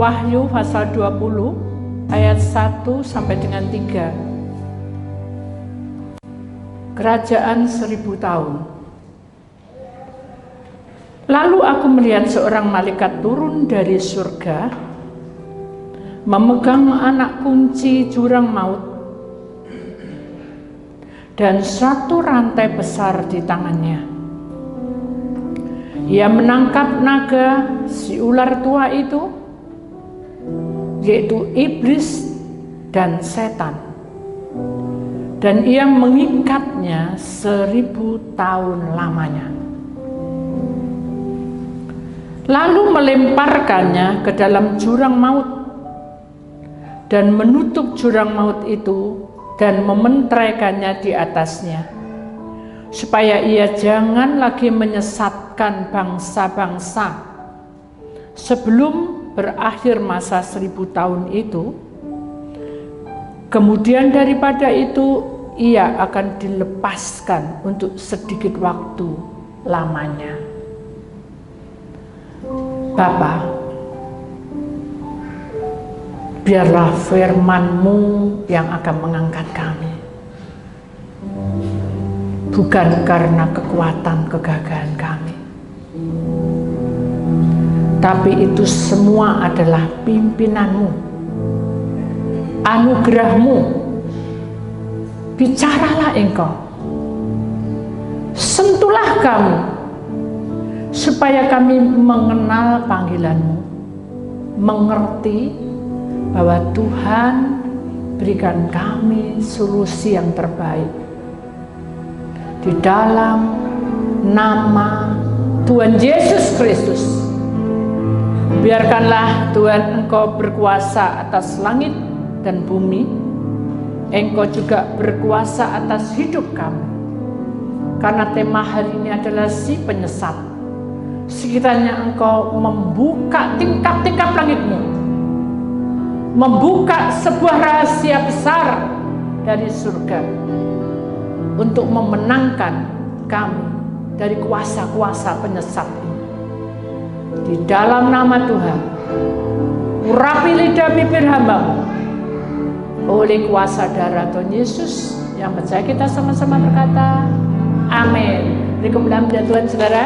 Wahyu pasal 20 ayat 1 sampai dengan 3. Kerajaan 1000 tahun. Lalu aku melihat seorang malaikat turun dari surga, memegang anak kunci jurang maut dan satu rantai besar di tangannya. Ia menangkap naga, si ular tua itu, yaitu iblis dan setan, dan ia mengikatnya 1000 tahun lamanya. Lalu melemparkannya ke dalam jurang maut dan menutup jurang maut itu dan mementeraikannya di atasnya, supaya ia jangan lagi menyesatkan bangsa-bangsa sebelum berakhir masa 1000 tahun itu. Kemudian daripada itu ia akan dilepaskan untuk sedikit waktu lamanya. Bapa, biarlah firman-Mu yang akan mengangkat kami, bukan karena kekuatan kegagahan kami, tapi itu semua adalah pimpinan-Mu, anugerah-Mu. Bicaralah Engkau, sentuhlah kami, supaya kami mengenal panggilan-Mu, mengerti bahwa Tuhan berikan kami solusi yang terbaik. Di dalam nama Tuhan Yesus Kristus, biarkanlah Tuhan Engkau berkuasa atas langit dan bumi. Engkau juga berkuasa atas hidup kami. Karena tema hari ini adalah si penyesat. Sekiranya Engkau membuka tingkap-tingkap langit-Mu, membuka sebuah rahasia besar dari surga untuk memenangkan kami dari kuasa-kuasa penyesat ini. Di dalam nama Tuhan, urapi lidah bibir hamba-Mu oleh kuasa darah Tuhan Yesus. Yang percaya kita sama-sama berkata amin. Beri kemuliaan Tuhan, saudara.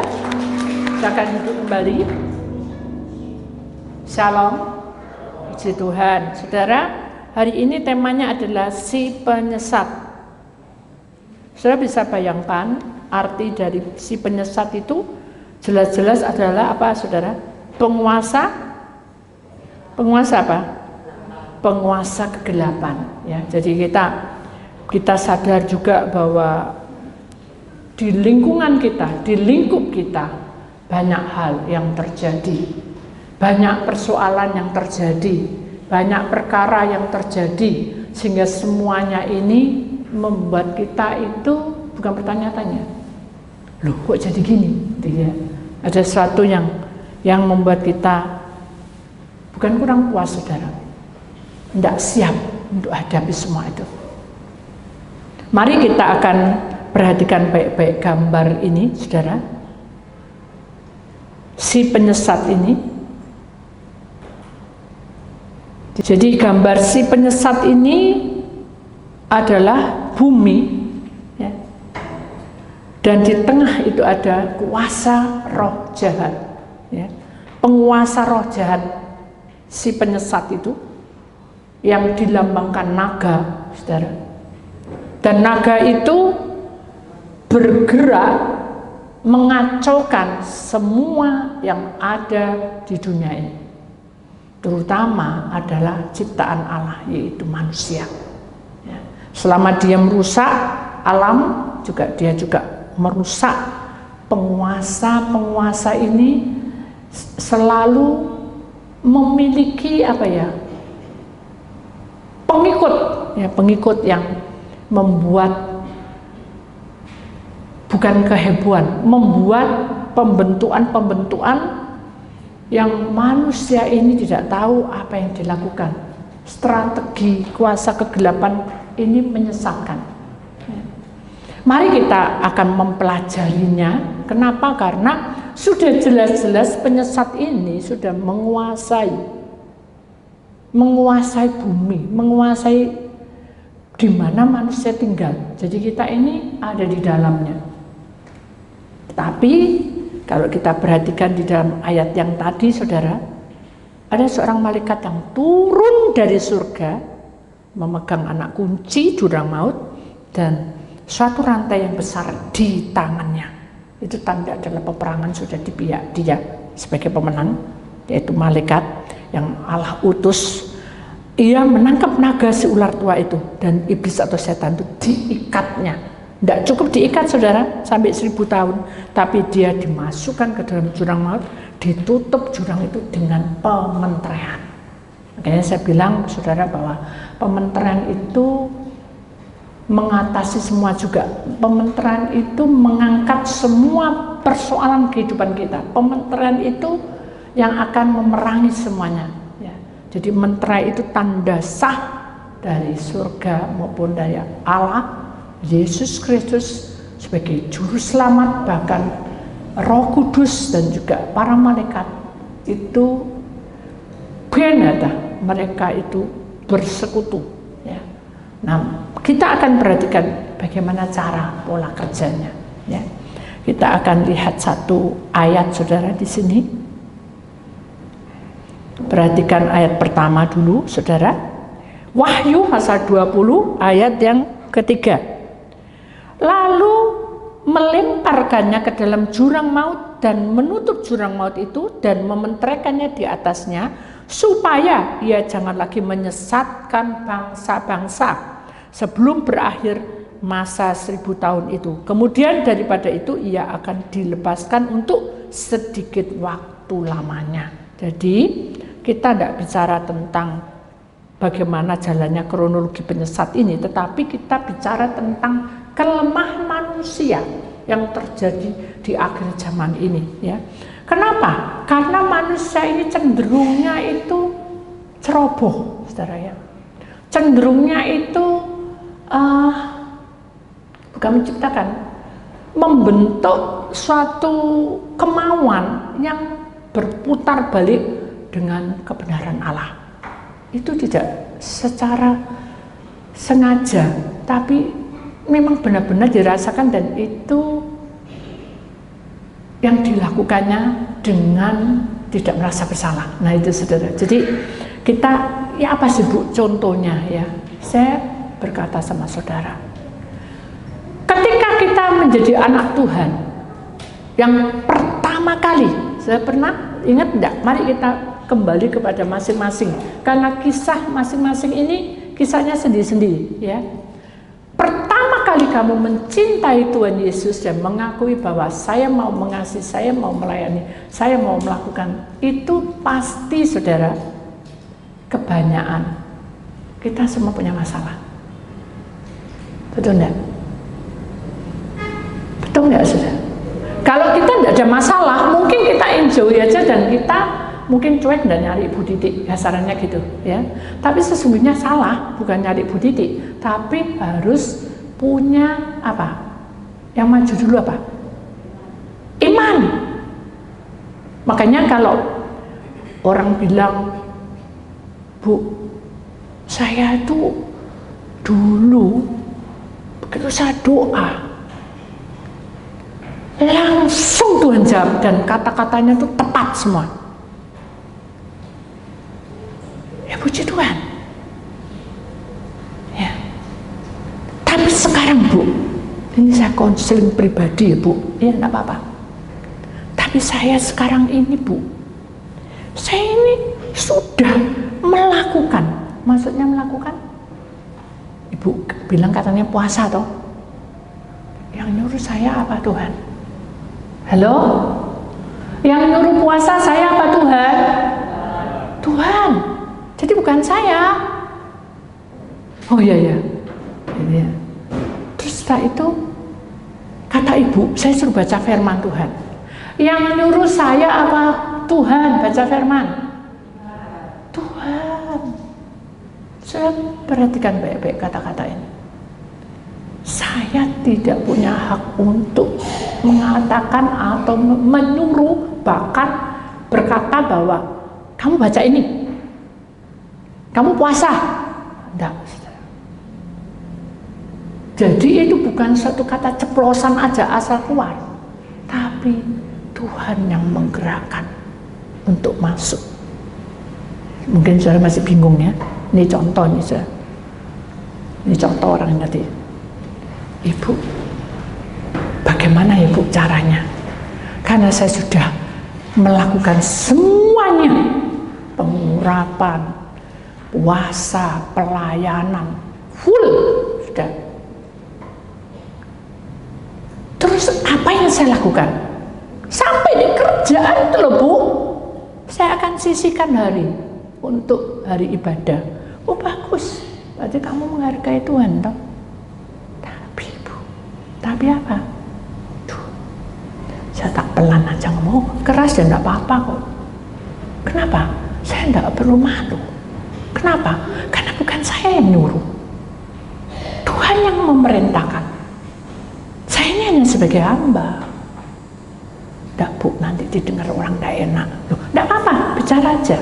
Silakan duduk kembali. Shalom, puji Tuhan. Saudara, hari ini temanya adalah si penyesat. Saudara bisa bayangkan arti dari si penyesat itu jelas-jelas adalah apa, saudara? Penguasa apa? Penguasa kegelapan. Ya, jadi kita sadar juga bahwa di lingkungan kita, di lingkup kita, banyak hal yang terjadi, banyak persoalan yang terjadi, banyak perkara yang terjadi, sehingga semuanya ini membuat kita itu bukan bertanya-tanya, loh kok jadi gini? Ya, ada sesuatu yang membuat kita bukan kurang puas, saudara, tidak siap untuk hadapi semua itu. Mari kita akan perhatikan baik-baik gambar ini, saudara. Si penyesat ini. Jadi gambar si penyesat ini adalah bumi, ya. Dan di tengah itu ada kuasa roh jahat, ya. Penguasa roh jahat si penyesat itu yang dilambangkan naga, saudara. Dan naga itu bergerak mengacaukan semua yang ada di dunia ini, terutama adalah ciptaan Allah, yaitu manusia. Ya. Selama dia merusak alam, dia juga merusak. Penguasa ini selalu memiliki pengikut yang membuat, bukan kehebohan, membuat pembentukan yang manusia ini tidak tahu apa yang dilakukan. Strategi kuasa kegelapan ini menyesatkan. Mari kita akan mempelajarinya. Kenapa? Karena sudah jelas-jelas penyesat ini sudah menguasai menguasai bumi, menguasai di mana manusia tinggal. Jadi kita ini ada di dalamnya. Tapi kalau kita perhatikan di dalam ayat yang tadi, saudara, ada seorang malaikat yang turun dari surga, memegang anak kunci jurang maut dan suatu rantai yang besar di tangannya. Itu tanda dalam peperangan sudah di pihak dia sebagai pemenang, yaitu malaikat yang Allah utus. Ia menangkap naga si ular tua itu, dan iblis atau setan itu diikatnya. Tidak cukup diikat, saudara, sampai 1000 tahun, tapi dia dimasukkan ke dalam jurang maut, ditutup jurang itu dengan pementerean. Makanya saya bilang, saudara, bahwa pementerean itu mengatasi semua juga. Pementerean itu mengangkat semua persoalan kehidupan kita. Pementerean itu yang akan memerangi semuanya. Jadi menterai itu tanda sah dari surga maupun dari Allah, Yesus Kristus sebagai juru selamat, bahkan Roh Kudus dan juga para malaikat itu benada, mereka itu bersekutu. Ya. Nah, kita akan perhatikan bagaimana cara pola kerjanya. Ya. Kita akan lihat satu ayat, saudara, di sini. Perhatikan ayat pertama dulu, saudara. Wahyu pasal 20 ayat yang ketiga. Lalu melemparkannya ke dalam jurang maut dan menutup jurang maut itu dan mementeraikannya di atasnya, supaya ia jangan lagi menyesatkan bangsa-bangsa sebelum berakhir masa 1000 tahun itu. Kemudian daripada itu ia akan dilepaskan untuk sedikit waktu lamanya. Jadi kita tidak bicara tentang bagaimana jalannya kronologi penyesat ini, tetapi kita bicara tentang kelemahan manusia yang terjadi di akhir zaman ini. Ya. Kenapa? Karena manusia ini cenderungnya itu ceroboh, saudara ya. Cenderungnya itu bukan menciptakan, membentuk suatu kemauan yang berputar balik dengan kebenaran Allah. Itu tidak secara sengaja, tapi memang benar-benar dirasakan, dan itu yang dilakukannya dengan tidak merasa bersalah. Nah itu, saudara. Jadi kita, ya apa sih Bu contohnya ya? Saya berkata sama saudara, ketika kita menjadi anak Tuhan yang pertama kali, saya pernah ingat enggak? Mari kita kembali kepada masing-masing, karena kisah masing-masing ini kisahnya sendiri-sendiri ya. Pertama kali kamu mencintai Tuhan Yesus dan mengakui bahwa saya mau mengasihi, saya mau melayani, saya mau melakukan, itu pasti, saudara, kebanyakan kita semua punya masalah. Betul enggak? Betul enggak, saudara? Kalau kita tidak ada masalah, mungkin kita enjoy aja dan kita mungkin cuek dan nyari ibu titik, kasarannya gitu ya. Tapi sesungguhnya salah, bukan nyari ibu titik, tapi harus punya apa? Yang maju dulu apa? Iman. Makanya kalau orang bilang, Bu, saya itu dulu begitu saya doa, langsung Tuhan jawab dan kata-katanya itu tepat semua. Ya puji Tuhan. Ya. Tapi sekarang Bu, ini saya konseling pribadi ya Bu, ya enggak apa-apa. Tapi saya sekarang ini Bu, saya ini sudah melakukan, maksudnya melakukan, Ibu bilang katanya puasa toh. Yang nyuruh saya apa Tuhan? Halo? Yang nyuruh puasa saya apa Tuhan? Tuhan. Jadi bukan saya. Oh iya ya. Ya. Terus setelah itu kata ibu, saya suruh baca firman Tuhan. Yang nyuruh saya apa Tuhan baca firman? Tuhan. Saya perhatikan baik-baik kata-kata ini. Saya tidak punya hak untuk mengatakan atau menyuruh, bahkan berkata bahwa kamu baca ini, Kamu puasa? Enggak. Jadi itu bukan suatu kata ceplosan aja asal keluar, tapi Tuhan yang menggerakkan untuk masuk. Mungkin saudara masih bingung ya. Ini contoh nih saudara. Ini contoh orang tadi. Ibu, bagaimana ibu caranya? Karena saya sudah melakukan semuanya, pengurapan, puasa, pelayanan, full sudah. Terus apa yang saya lakukan? Sampai di kerjaan itu loh Bu, saya akan sisihkan hari untuk hari ibadah. Oh bagus, berarti kamu menghargai Tuhan toh. Tapi Bu, tapi apa? Duh, saya tak pelan aja ngomong, keras ya enggak apa-apa kok. Kenapa? Saya enggak perlu malu. Kenapa? Karena bukan saya yang nyuruh, Tuhan yang memerintahkan. Saya ini hanya sebagai hamba. Enggak Bu, nanti didengar orang enggak enak. Loh, enggak apa-apa, bicara aja.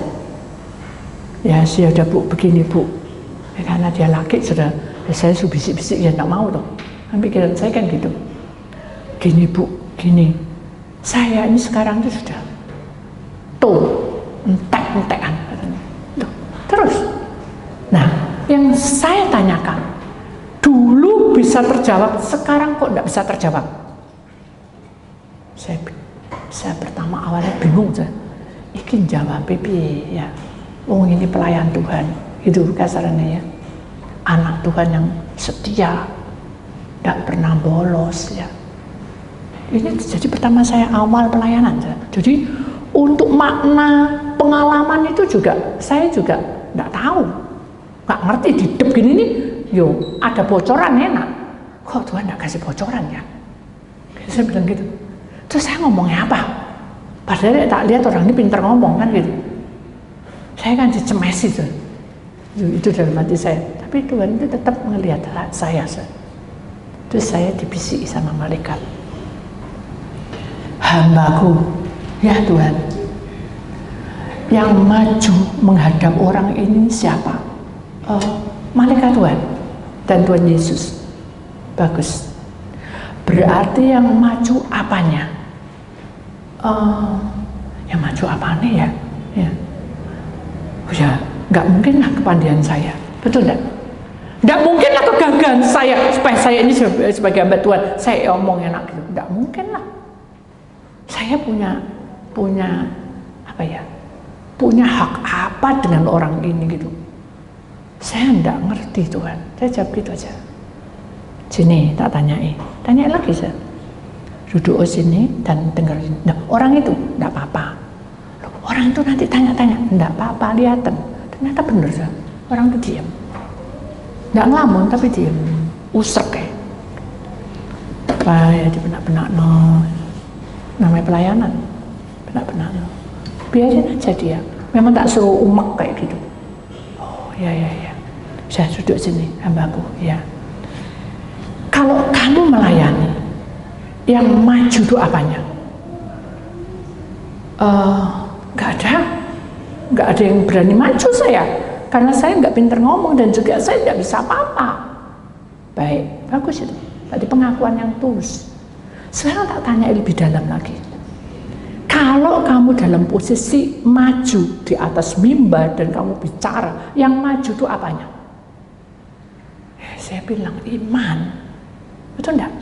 Ya sudah Bu, begini Bu. Ya, karena dia laki sudah, ya, saya sudah bisik-bisik ya enggak mau toh. Kan pikiran saya kan gitu. Gini Bu, gini. Saya ini sekarang itu sudah tuh entek-entekan. Terus, nah yang saya tanyakan dulu bisa terjawab, sekarang kok enggak bisa terjawab? Saya pertama awalnya bingung, ikin jawab pipi ya, ini pelayan Tuhan, itu kasarannya ya, anak Tuhan yang setia, enggak pernah bolos ya. Ini jadi pertama saya awal pelayanan, jadi untuk makna pengalaman itu juga saya juga nggak tahu, nggak ngerti di hidup gini nih, yo ada bocoran enak, kok Tuhan nggak kasih bocoran ya? Saya bilang gitu. Terus saya ngomongnya apa? Padahal tak lihat orang ini pintar ngomong kan gitu. Saya kan dicemesi tuh, itu dalam hati saya. Tapi Tuhan itu tetap melihat saya. Terus saya dibisiki sama malaikat, hambaku, ya Tuhan, yang maju menghadap orang ini siapa? Malaikat Tuhan dan Tuhan Yesus. Bagus. Berarti yang maju apanya? Yang maju apanya ya? Ya, oh ya, nggak mungkin lah kepandaian saya, betul nggak? Nggak mungkin lah kegagalan saya supaya saya ini sebagai hamba Tuhan saya omong enak gitu. Nggak mungkin lah. Saya punya apa ya? Punya hak apa dengan orang ini gitu? Saya enggak ngerti Tuhan. Saya jawab gitu aja. Sini tak tanyai lagi saya. Duduk sini dan dengerin. Nah, orang itu enggak apa-apa. Orang itu nanti tanya-tanya, enggak apa-apa, lihatan. Ternyata bener saya. Orang itu diam. Enggak ngelamun tapi diam. Usrek kayak. Apa ya dibenak-benak no. Namanya pelayanan. Benak-benak no. Biarin aja dia. Memang tak suruh umek kayak gitu. Oh ya. Saya duduk sini, hambaku. Ya. Kalau kamu melayani, yang maju itu apanya? Nggak ada yang berani maju saya, karena saya nggak pintar ngomong dan juga saya nggak bisa apa-apa. Baik, bagus itu. Tadi pengakuan yang tulus. Sekarang tak tanya lebih dalam lagi. Kalau kamu dalam posisi maju di atas mimbar dan kamu bicara, yang maju itu apanya? Saya bilang iman. Betul enggak?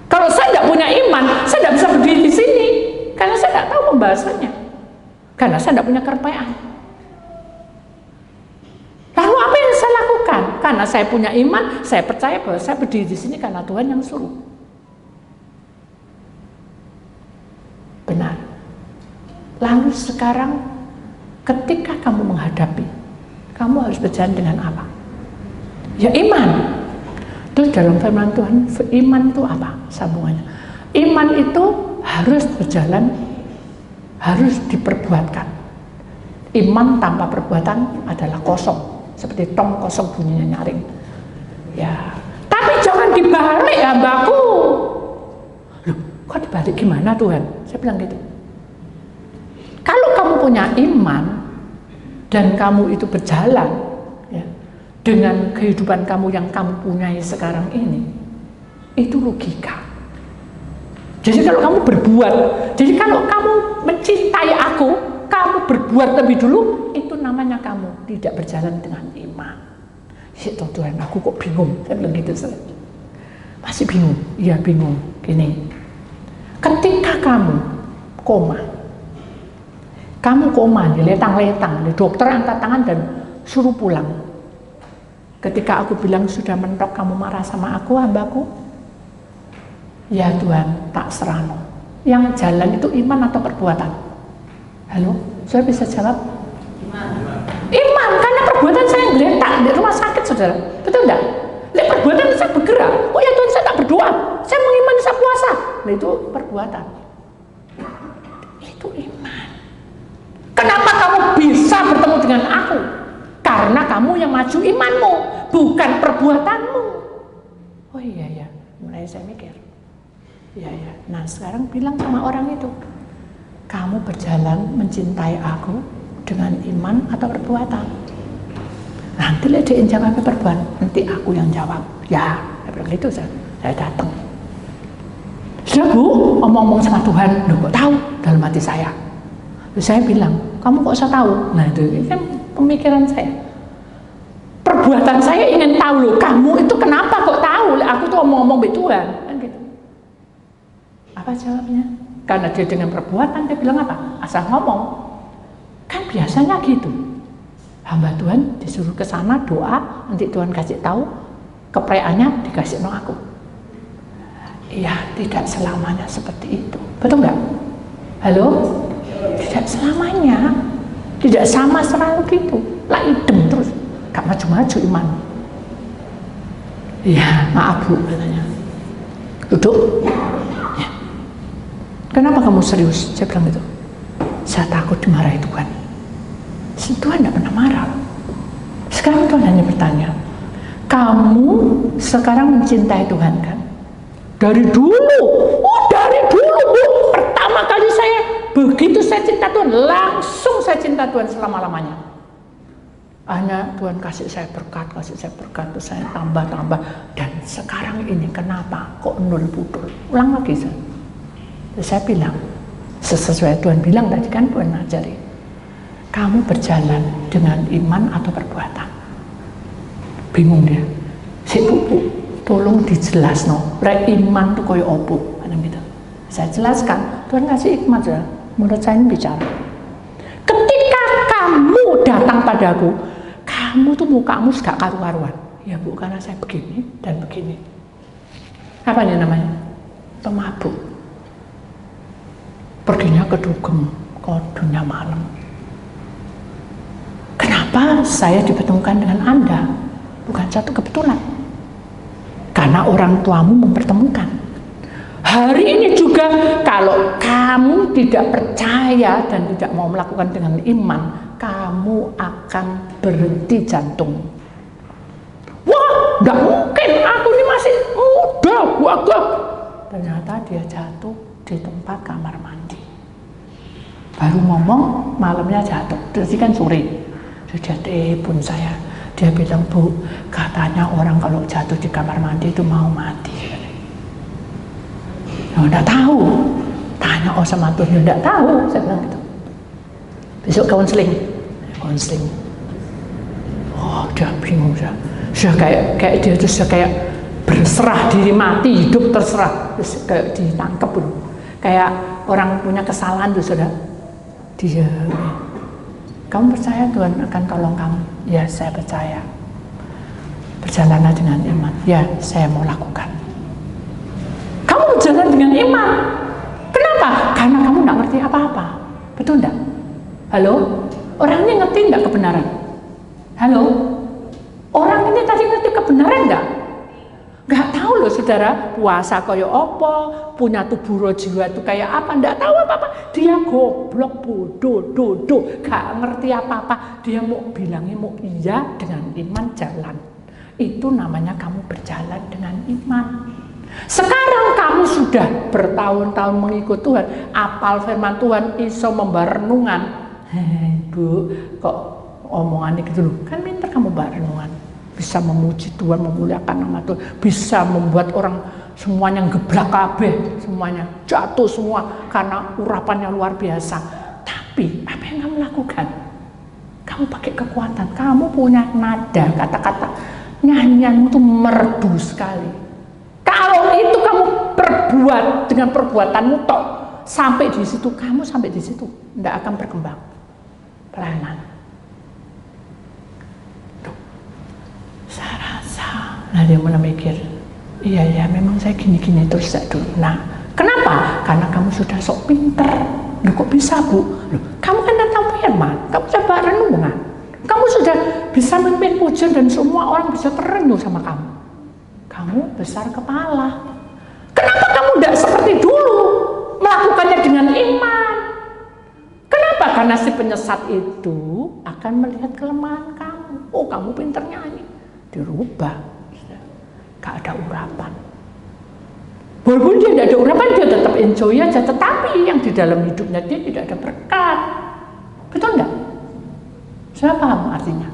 Kalau saya enggak punya iman, saya enggak bisa berdiri di sini. Karena saya enggak tahu pembahasannya. Karena saya enggak punya kepercayaan. Lalu apa yang saya lakukan? Karena saya punya iman, saya percaya bahwa saya berdiri di sini karena Tuhan yang suruh. Benar. Lalu sekarang ketika kamu menghadapi, kamu harus berjalan dengan apa? Ya iman. Terus dalam firman Tuhan, iman itu apa sambungannya? Iman itu harus berjalan, harus diperbuatkan. Iman tanpa perbuatan adalah kosong, seperti tong kosong bunyinya nyaring. Ya, tapi jangan dibalik hambaku. Loh, kok dibalik gimana Tuhan? Saya bilang gitu. Kalau kamu punya iman, dan kamu itu berjalan ya, dengan kehidupan kamu yang kamu punyai sekarang ini, itu logika. Jadi kalau kamu berbuat, jadi kalau kamu mencintai aku, kamu berbuat lebih dulu, itu namanya kamu tidak berjalan dengan iman. Ya Tuhan, aku kok bingung, saya bilang gitu. Masih bingung? Iya bingung. Gini, ketika kamu koma diletang-letang, dokter angkat tangan dan suruh pulang. Ketika aku bilang sudah mentok, kamu marah sama aku, hambaku? Ya Tuhan, tak serano. Yang jalan itu iman atau perbuatan? Halo, saya bisa jawab? Iman, karena perbuatan saya geletak di rumah sakit, saudara. Betul enggak? Lihat perbuatan saya bergerak. Oh ya Tuhan, saya tak berdoa. Saya mengimani, saya puasa. Nah itu perbuatan. Itu iman. Kenapa kamu bisa bertemu dengan aku? Karena kamu yang maju imanmu, bukan perbuatanmu. Oh iya, mulai saya mikir. Iya. Nah sekarang bilang sama orang itu, kamu berjalan mencintai aku dengan iman atau perbuatan? Nanti lihat dia jawabnya perbuatan, nanti aku yang jawab. Ya, saya bilang gitu, saya datang. Sudah Bu, omong-omong sama Tuhan, loh kok tahu dalam hati saya? Terus saya bilang, kamu kok saya tahu? Nah itu kan pemikiran saya. Perbuatan saya ingin tahu loh, kamu itu kenapa kok tahu? Aku tuh omong-omong be Tuhan, kan gitu. Apa jawabnya? Karena dia dengan perbuatan, dia bilang apa? Asal ngomong. Kan biasanya gitu. Hamba Tuhan disuruh ke sana doa, nanti Tuhan kasih tahu, kepreannya dikasih no aku. Iya, tidak selamanya seperti itu. Betul nggak? Halo? Tidak selamanya. Tidak sama selalu gitu. Lah idem terus. Gak maju-maju iman. Iya, maaf Bu katanya. Duduk. Ya. Kenapa kamu serius? Saya bilang gitu. Saya takut dimarahi Tuhan. Tuhan tidak pernah marah. Sekarang Tuhan hanya bertanya, kamu sekarang mencintai Tuhan kan? Dari dulu, dari dulu Bu. Pertama kali begitu saya cinta Tuhan, langsung saya cinta Tuhan selama-lamanya. Hanya Tuhan kasih saya berkat, terus saya tambah. Dan sekarang ini kenapa kok nol putul? Ulang lagi saya. Terus saya bilang, sesuai Tuhan bilang tadi kan Tuhan ngajari. Kamu berjalan dengan iman atau perbuatan? Bingung dia. Si Bu, tolong dijelas no. Rek iman tuh koyo opo, gitu. Saya jelaskan. Tuhan kasih hikmat ya. Menurut saya ini bicara. Ketika kamu datang padaku, kamu tuh mukamu gak karu-karuan. Ya Bu, karena saya begini dan begini. Apa ini namanya? Pemabuk. Perginya ke dugem, kodonya malam. Kenapa saya dipertemukan dengan Anda? Bukan satu kebetulan. Karena orang tuamu mempertemukan. Hari ini juga kalau kamu tidak percaya dan tidak mau melakukan dengan iman, kamu akan berhenti jantung. Wah, gak mungkin, aku ini masih muda, gagah. Ternyata dia jatuh di tempat kamar mandi. Baru ngomong, malamnya jatuh. Terus kan sore. Dia telepon saya, dia bilang, Bu, katanya orang kalau jatuh di kamar mandi itu mau mati. Oh, enggak tahu. Tanya sama Tuhan, enggak tahu. Saya bilang gitu. Besok konseling. Oh, dia bingung. Sudah kayak dia terus kayak berserah diri mati, hidup terserah. Terus kayak ditangkap dulu. Kayak orang punya kesalahan tuh sudah. Dia, kamu percaya Tuhan akan tolong kamu? Ya, saya percaya. Berjalanlah dengan iman. Ya, saya mau lakukan. Kamu berjalan dengan iman. Kenapa? Karena kamu tidak ngerti apa-apa. Betul enggak? Halo? Orang ini ngerti enggak kebenaran? Halo? Orang ini tadi ngerti kebenaran enggak? Enggak tahu loh saudara, puasa kayak apa, punya tubuh roh jiwa itu kayak apa, enggak tahu apa-apa. Dia goblok, bodoh, dodo, gak ngerti apa-apa. Dia mau bilangnya mau iya dengan iman jalan. Itu namanya kamu berjalan dengan iman. Sekarang kamu sudah bertahun-tahun mengikut Tuhan, apal firman Tuhan, iso membawa renungan. Bu, kok omongannya gitu loh. Kan pinter kamu Mbak renungan. Bisa memuji Tuhan, memuliakan nama Tuhan, bisa membuat orang semuanya gebrak kabeh, semuanya jatuh semua karena urapannya luar biasa. Tapi apa yang kamu lakukan? Kamu pakai kekuatan, kamu punya nada, kata-kata nyanyian itu merdu sekali. Kalau itu kamu perbuat dengan perbuatanmu tok, sampai di situ, kamu sampai di situ, tidak akan berkembang. Pelayanan. Tuh. Saya rasa, nah dia mulai mikir, iya memang saya gini-gini terus dulu. Nah, kenapa? Karena kamu sudah sok pinter. Loh kok bisa Bu? Loh, kamu kan datang firman, kamu coba renungan. Kamu sudah bisa memimpin pujian dan semua orang bisa terenyuh sama kamu. Kamu besar kepala. Kenapa kamu tidak seperti dulu melakukannya dengan iman? Kenapa? Karena si penyesat itu akan melihat kelemahan kamu. Oh, kamu pinter nyanyi. Dirubah. Gak ada urapan. Walaupun dia tidak ada urapan, dia tetap enjoy aja. Tetapi yang di dalam hidupnya dia tidak ada berkat. Betul enggak? Saya paham artinya.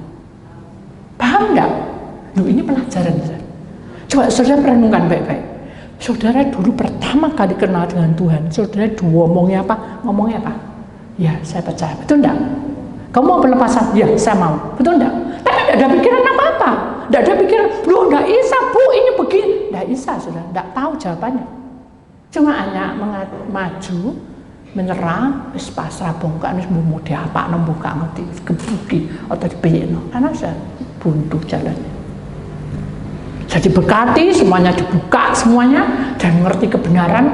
Paham enggak? Loh, ini pelajaran. Coba saudara renungkan baik-baik. Saudara dulu pertama kali kenal dengan Tuhan, saudara ngomongnya apa? Ngomongnya apa? Ya, saya percaya. Betul enggak? Kamu mau pelepasan? Ya, saya mau. Betul enggak? Tapi tidak ada pikiran apa-apa. Tidak ada pikiran, loh enggak bisa Bu, ini begini. Tidak bisa, sudah. Tidak tahu jawabannya. Cuma hanya maju, menyerah, wis pasrah bongkak, wis mau diapa, buka ngerti, kebuki, atau dipiyekno. Karena saya buntu jalannya. Jadi berkati, semuanya dibuka, semuanya, dan mengerti kebenaran,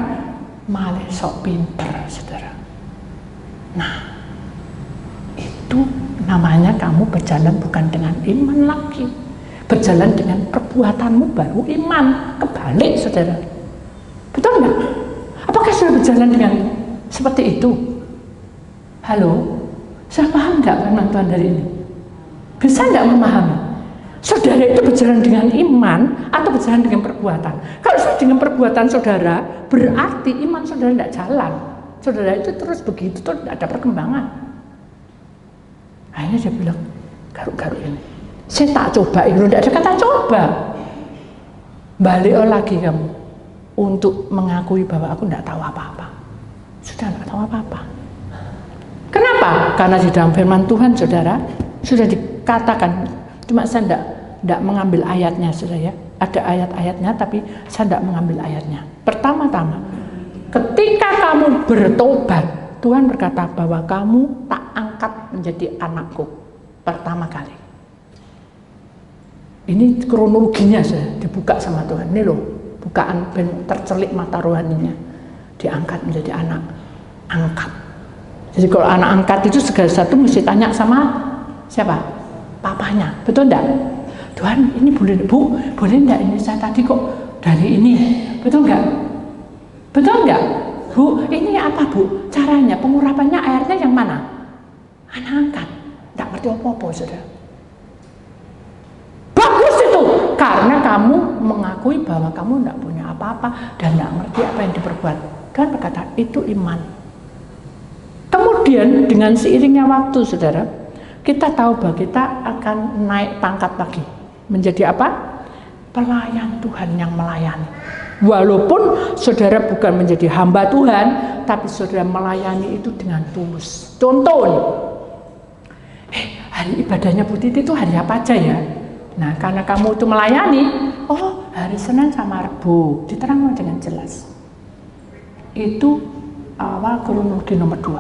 malah sok pinter, saudara. Nah, itu namanya kamu berjalan bukan dengan iman lagi. Berjalan dengan perbuatanmu baru iman. Kebalik, saudara. Betul enggak? Apakah sudah berjalan dengan seperti itu? Halo? Saya paham enggak firman Tuhan dari ini? Bisa enggak memahami? Saudara itu berjalan dengan iman atau berjalan dengan perbuatan? Kalau sudah dengan perbuatan saudara, berarti iman saudara tidak jalan. Saudara itu terus begitu, terus tidak ada perkembangan. Akhirnya dia bilang, garuk-garuk ini. Saya tak coba, itu tidak ada kata coba. Balik lagi kamu untuk mengakui bahwa aku tidak tahu apa-apa. Sudah tidak tahu apa-apa. Kenapa? Karena di dalam firman Tuhan, saudara, sudah dikatakan. Cuma saya tidak mengambil ayatnya, saudara ya. Ada ayat-ayatnya, tapi saya tidak mengambil ayatnya. Pertama-tama, ketika kamu bertobat, Tuhan berkata bahwa kamu tak angkat menjadi anakku. Pertama kali. Ini kronologinya saja dibuka sama Tuhan. Ini loh, bukaan tercelik mata rohaninya. Diangkat menjadi anak. Angkat. Jadi kalau anak angkat itu segala satu mesti tanya sama siapa? Papanya. Betul enggak? Tuhan, ini boleh Bu? Boleh enggak ini saya tadi kok dari ini? Betul enggak? Betul enggak? Bu, ini apa Bu? Caranya, pengurapannya airnya yang mana? Anak angkat. Enggak ngerti apa-apa, saudara. Bagus itu, karena kamu mengakui bahwa kamu tidak punya apa-apa dan tidak ngerti apa yang diperbuat. Tuhan berkata, itu iman. Kemudian dengan seiringnya waktu, saudara, kita tahu bahwa kita akan naik pangkat lagi. Menjadi apa? Pelayan Tuhan yang melayani. Walaupun saudara bukan menjadi hamba Tuhan, tapi saudara melayani itu dengan tulus. Contoh, hari ibadahnya Bu Titi itu hari apa aja ya? Nah, karena kamu itu melayani, oh hari Senin sama Rabu, diterangkan dengan jelas. Itu awal kronologi nomor 2.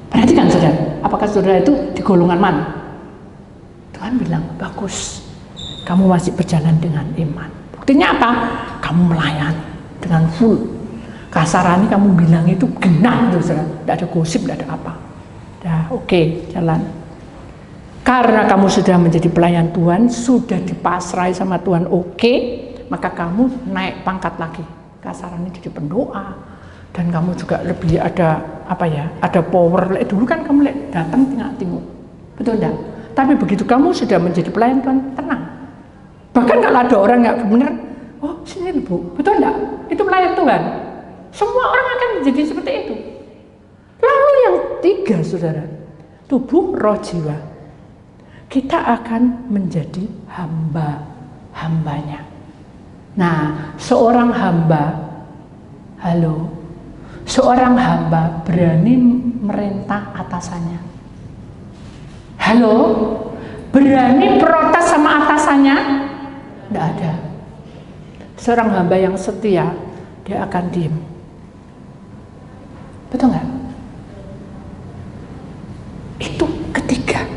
Perhatikan saudara, apakah saudara itu di golongan mana? Tuhan bilang, bagus, kamu masih berjalan dengan iman. Buktinya apa? Kamu melayani dengan full. Kasarannya kamu bilang itu genah, saudara. Tidak ada gosip, tidak ada apa. Dah, oke, jalan. Karena kamu sudah menjadi pelayan Tuhan, sudah dipasrai sama Tuhan, oke, maka kamu naik pangkat lagi. Kasarannya jadi pendoa, dan kamu juga lebih ada apa ya? Ada power. Dulu kan kamu datang tengok-tengok, betul enggak? Tapi begitu kamu sudah menjadi pelayan Tuhan, tenang. Bahkan kalau ada orang nggak benar, oh sini Bu, betul enggak? Itu pelayan Tuhan. Semua orang akan menjadi seperti itu. Lalu yang 3, saudara, tubuh, roh, jiwa. kita akan menjadi hambanya. Nah, seorang hamba, seorang hamba berani merintah atasannya. Berani protes sama atasannya? Tidak ada. Seorang hamba yang setia, dia akan diam. Betul nggak? Itu ketiga.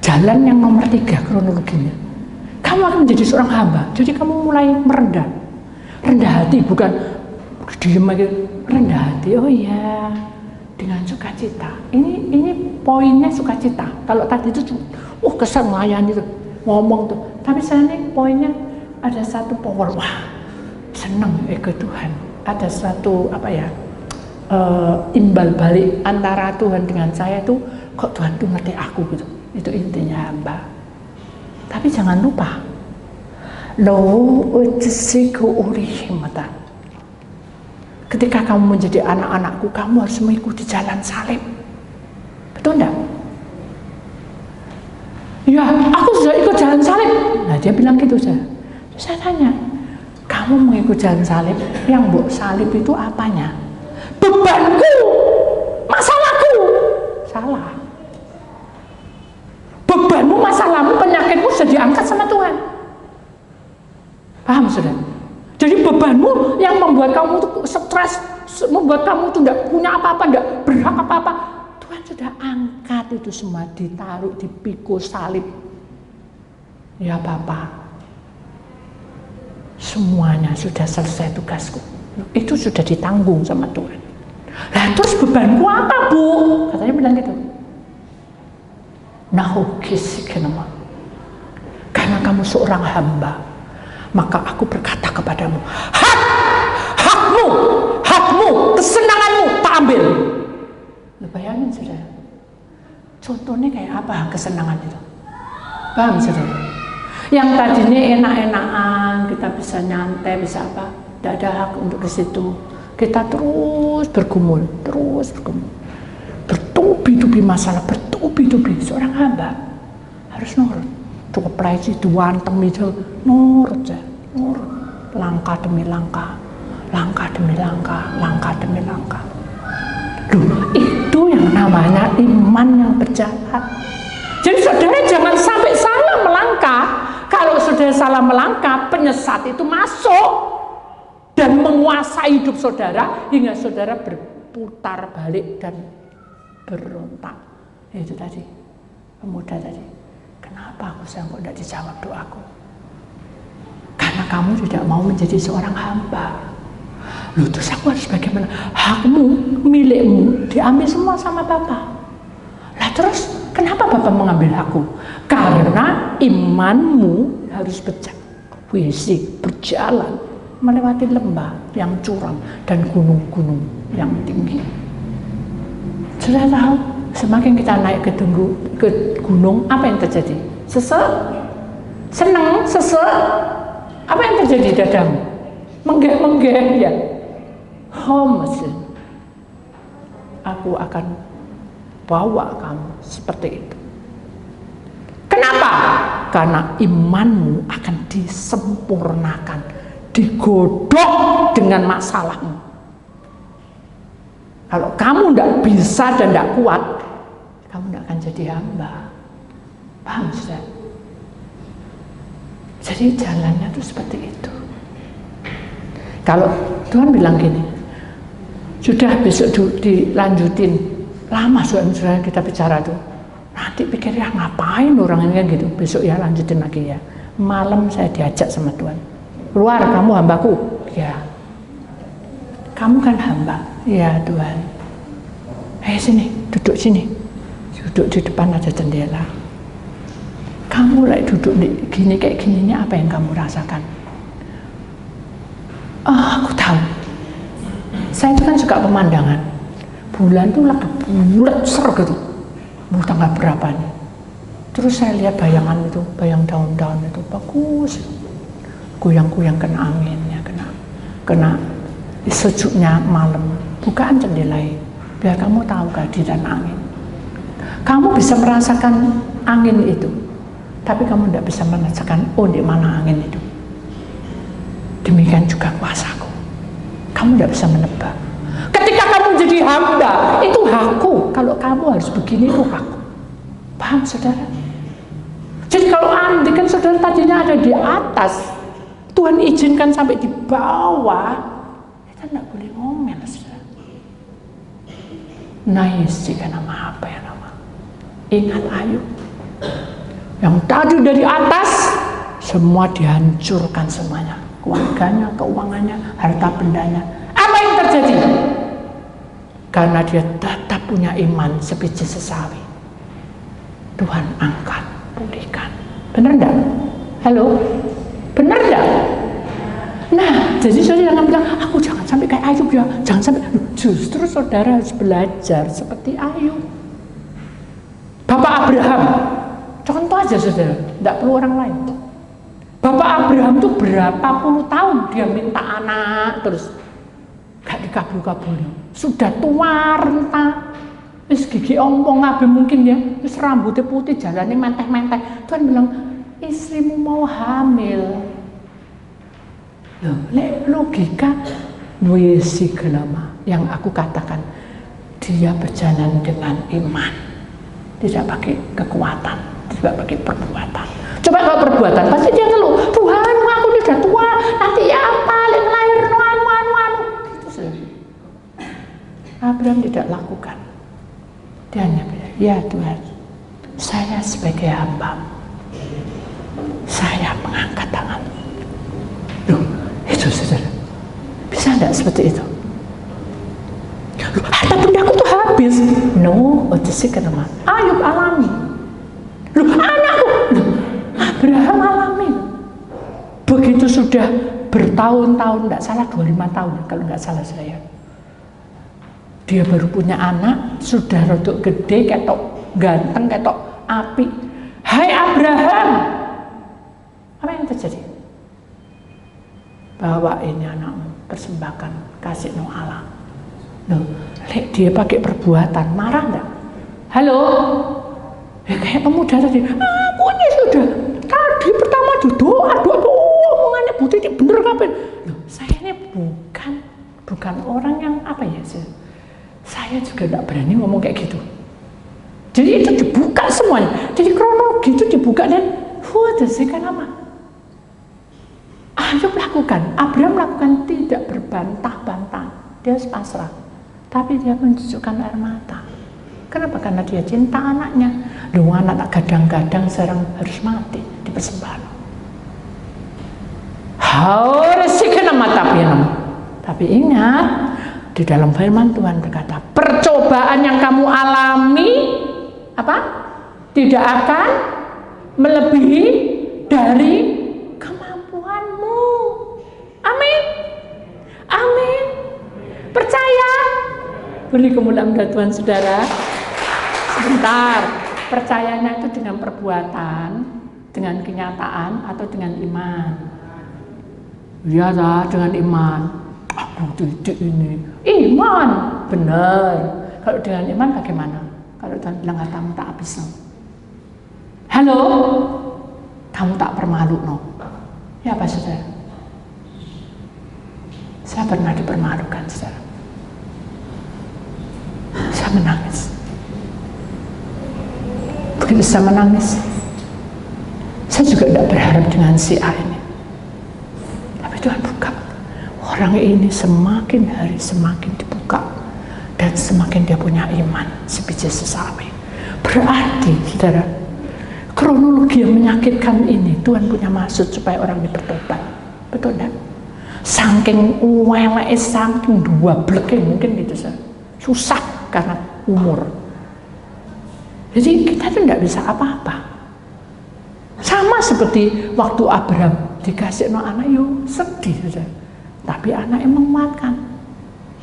Jalan yang nomor 3 kronologinya. Kamu akan menjadi seorang hamba. Jadi kamu mulai merendah. Rendah hati, bukan diam aja. Rendah hati, oh iya, dengan sukacita. Ini poinnya sukacita. Kalau tadi itu kesan melayani tuh, ngomong tuh. Tapi saya ini poinnya ada satu power, wah, senang ke Tuhan. Ada satu imbal balik antara Tuhan dengan saya tuh, kok Tuhan tuh ngerti aku gitu. Itu intinya hamba. Tapi jangan lupa, ketika kamu menjadi anak-anakku, kamu harus mengikuti jalan salib. Betul enggak? Ya, aku sudah ikut jalan salib. Nah, dia bilang gitu saja. Saya tanya, kamu mengikut jalan salib, yang mbok salib itu apanya? Bebanku, masalahku. Salah. Bebanmu, masalahmu, penyakitmu sudah diangkat sama Tuhan. Paham sudah? Jadi bebanmu yang membuat kamu tuh stres, membuat kamu tuh tidak punya apa-apa, tidak berhak apa-apa, Tuhan sudah angkat itu semua, ditaruh di pikul salib. Ya Bapa, semuanya sudah selesai tugasku. Itu sudah ditanggung sama Tuhan. Nah terus bebanku apa, Bu? Katanya bilang gitu. Karena kamu seorang hamba, maka aku berkata kepadamu, hakmu, kesenanganmu tak ambil. Lu bayangin saudara, contohnya kayak apa kesenangan itu? Paham saudara? Yang tadinya enak-enakan, kita bisa nyantai, bisa apa, tidak ada hak untuk ke situ. Kita terus bergumul, bertubi-tubi masalah, bertubi-tubi. Seorang hamba harus nurut. Tuh kepleci, duantem itu nurut ya, nurut. Langkah demi langkah, langkah demi langkah, langkah demi langkah. Loh, itu yang namanya iman yang berjalan. Jadi saudara jangan sampai salah melangkah. Kalau sudah salah melangkah, penyesat itu masuk dan menguasai hidup saudara hingga saudara berputar balik dan berontak. Itu tadi, pemuda tadi. Kenapa aku kok tidak dijawab doaku? Karena kamu tidak mau menjadi seorang hamba. Loh, terus aku harus bagaimana? Hakmu, milikmu diambil semua sama Bapa. Lah terus kenapa Bapak mengambil hakku? Karena imanmu harus berjalan melewati lembah yang curam dan gunung-gunung yang tinggi. Sudah tahu, semakin kita naik ke gunung, apa yang terjadi? Senang, apa yang terjadi dadamu? Menggeh-menggeh ya. Mesin. Aku akan bawa kamu seperti itu. Kenapa? Karena imanmu akan disempurnakan, digodok dengan masalahmu. Kalau kamu tidak bisa dan tidak kuat, kamu tidak akan jadi hamba. Paham sudah? Jadi jalannya itu seperti itu. Kalau Tuhan bilang gini, sudah besok dilanjutin, lama sudah kita bicara tuh. Nanti pikir ya ngapain orang ini kan gitu. Besok ya lanjutin lagi ya. Malam saya diajak sama Tuhan. Keluar, kamu hambaku. Ya. Kamu kan hamba. Ya Tuhan. Sini, duduk sini. Duduk di depan ada jendela. Kamu lagi duduk gini kayak gininya, apa yang kamu rasakan? Aku tahu. Saya itu kan suka pemandangan. Bulan tuh lagi bulat ser gitu. Mau tanggal berapa nih? Terus saya lihat bayangan itu, bayang daun-daun itu bagus, goyang-goyang kena anginnya, kena sejuknya malam. Bukaan jendela, biar kamu tahu kehadiran angin. Kamu bisa merasakan angin itu. tapi kamu tidak bisa merasakan, oh di mana angin itu. Demikian juga kuasaku. Kamu tidak bisa menebak. Ketika kamu jadi hamba, itu hakku. Kalau kamu harus begini, itu hakku. Paham saudara? Jadi kalau andai kan saudara tadinya ada di atas, Tuhan izinkan sampai di bawah, kita tidak boleh ngomel saudara. Nais jika nama apa ya nama. Ingat Ayub, yang tadi dari atas, semua dihancurkan semuanya. Keluarganya, keuangannya, harta bendanya. Apa yang terjadi? Karena dia tetap punya iman sebiji sesawi. Tuhan angkat, pulihkan. Benar enggak? Halo? Benar enggak? Nah, jadi saudara jangan bilang, aku jangan sampai kayak Ayub ya. Jangan sampai. Justru saudara harus belajar seperti Ayub. Bapak Abraham, contoh aja saudara, tidak perlu orang lain. Bapak Abraham tuh berapa puluh tahun dia minta anak terus gak dikabul-kabulin. Sudah tua renta, wis gigi ompong kabeh mungkin ya, wis rambutnya putih jalannya menteh-menteh. Tuhan bilang, istrimu mau hamil. Loh, logika wesi gelama yang aku katakan, dia berjalan dengan iman, tidak pakai kekuatan, tidak pakai perbuatan. Coba kalau perbuatan, pasti dia ngeluh, Tuhan aku udah tua, nanti ya apa, lahir anu. Gitu saja. Abraham tidak lakukan. Dia hanya bilang, ya Tuhan, saya sebagai hamba, saya mengangkat tangan. Loh, itu saudara, bisa enggak seperti itu? Loh, harta bendaku tuh habis. No, sih kenapa? Ayub alami. Loh, anakku. Loh, Abraham alami. Begitu sudah bertahun-tahun, enggak salah 25 tahun kalau enggak salah saya. Dia baru punya anak, sudah rodok gede, ketok ganteng, ketok api. Hai Abraham, apa yang terjadi? Bawa ini anakmu, persembahkan, kasih no Allah. Loh, dia pakai perbuatan, marah enggak? Halo? Ya kayak pemuda tadi, aku ini sudah tadi pertama doa, omongannya putih ini bener kapan? Loh, saya ini bukan orang yang apa ya sih? Saya juga tidak berani ngomong kayak gitu. Jadi itu dibuka semuanya. Jadi kronologi itu dibuka dan kenapa? Ayub lakukan, Abraham lakukan tidak berbantah-bantah. Dia pasrah. Tapi dia menunjukkan air mata. Kenapa? Karena dia cinta anaknya. Loh, anak gadang-gadang sekarang harus mati di persembahan. Tapi ingat, di dalam firman Tuhan berkata, percobaan yang kamu alami apa? Tidak akan melebihi dari kemampuanmu. Amin. Amin. Percaya. Beri kemuliaan kepada Tuhan saudara. Sebentar. Percayanya itu dengan perbuatan, dengan kenyataan, atau dengan iman. Ya lah, dengan iman. Aku tidak ini. Iman. Benar. Kalau dengan iman bagaimana? Kalau Tuhan bilang hartamu tak habis no. Halo? Kamu tak permalu no. Ya apa saudara? Saya pernah dipermalukan saudara. Saya menangis. Begitu saya menangis, saya juga tidak berharap dengan si A ini. Tapi Tuhan buka. Orang ini semakin hari semakin dibuka. Dan semakin dia punya iman sebiji sesawi. Berarti saudara, kronologi yang menyakitkan ini Tuhan punya maksud supaya orang ini bertobat. Betul enggak? Saking uwelek, saking dua bleke mungkin gitu saudara. Susah karena umur. Jadi kita tuh tidak bisa apa-apa. Sama seperti waktu Abraham dikasih no anak, yo sedih saudara. Tapi anak yang menguatkan.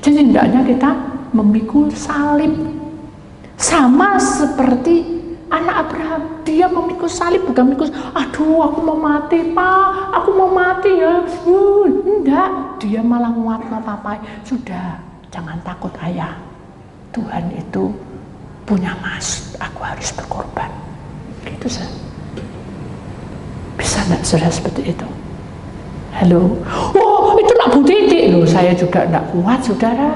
Jadi hendaknya kita memikul salib. Sama seperti anak Abraham, dia memikul salib, bukan memikul, aduh aku mau mati pak, aku mau mati ya. Enggak, dia malah nguatno papai. Sudah, jangan takut ayah. Tuhan itu punya maksud, aku harus berkorban. Gitu sih. Bisa enggak saudara seperti itu? Halo? Oh, itu nak Bu Titi. Loh, saya juga enggak kuat, saudara.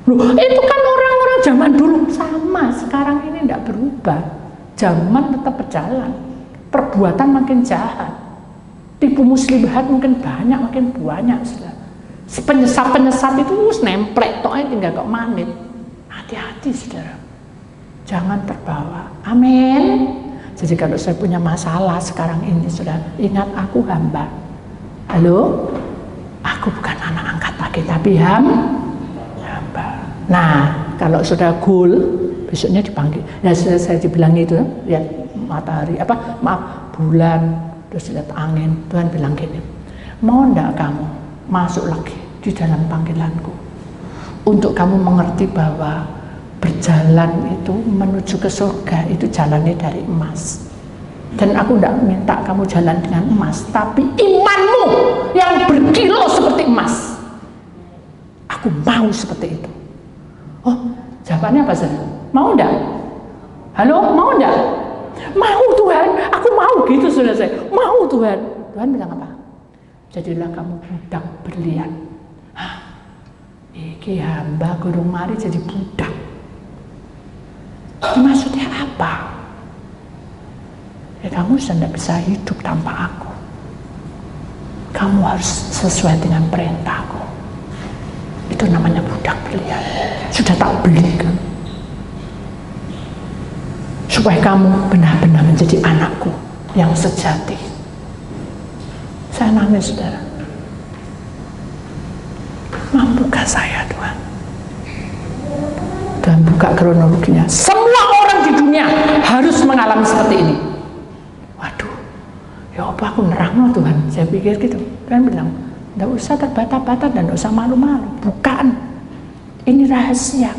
Loh, itu kan orang-orang zaman dulu sama, sekarang ini enggak berubah. Zaman tetap berjalan. Perbuatan makin jahat. Tipu muslihat makin banyak, saudara. Penyesat itu nemplek tok ae tinggal kok manit. Hati-hati, saudara. Jangan terbawa. Amin. Jadi kalau saya punya masalah sekarang ini, saudara, ingat aku hamba. Halo? Aku bukan anak angkat lagi, tapi hamba. Nah, kalau sudah goal, besoknya dipanggil. Ya saya dibilang itu, lihat matahari, bulan, terus lihat angin. Tuhan bilang gini, mau enggak kamu masuk lagi di dalam panggilanku? Untuk kamu mengerti bahwa berjalan itu menuju ke surga itu jalannya dari emas. Dan aku tidak minta kamu jalan dengan emas, tapi imanmu yang berkilau seperti emas. Aku mau seperti itu. Oh, jawabannya apa saja? Mau enggak? Halo, mau enggak? Mau Tuhan, aku mau gitu, saudara saya. Mau Tuhan. Tuhan bilang apa? Jadilah kamu budak berlian. Iki hamba gurung mari jadi budak. Maksudnya apa? Ya kamu sudah tidak bisa hidup tanpa aku. Kamu harus sesuai dengan perintahku. Itu namanya budak berlian. Sudah tak beli kan? Supaya kamu benar-benar menjadi anakku yang sejati. Saya nangis, saudara. Mampukah saya, Tuhan? Dan buka kronologinya. Semua orang di dunia harus mengalami seperti ini. Waduh, ya apa aku nerangno Tuhan? Saya pikir gitu. Tuhan bilang, tidak usah terbata-bata dan tidak usah malu-malu. Bukan. Ini rahasia.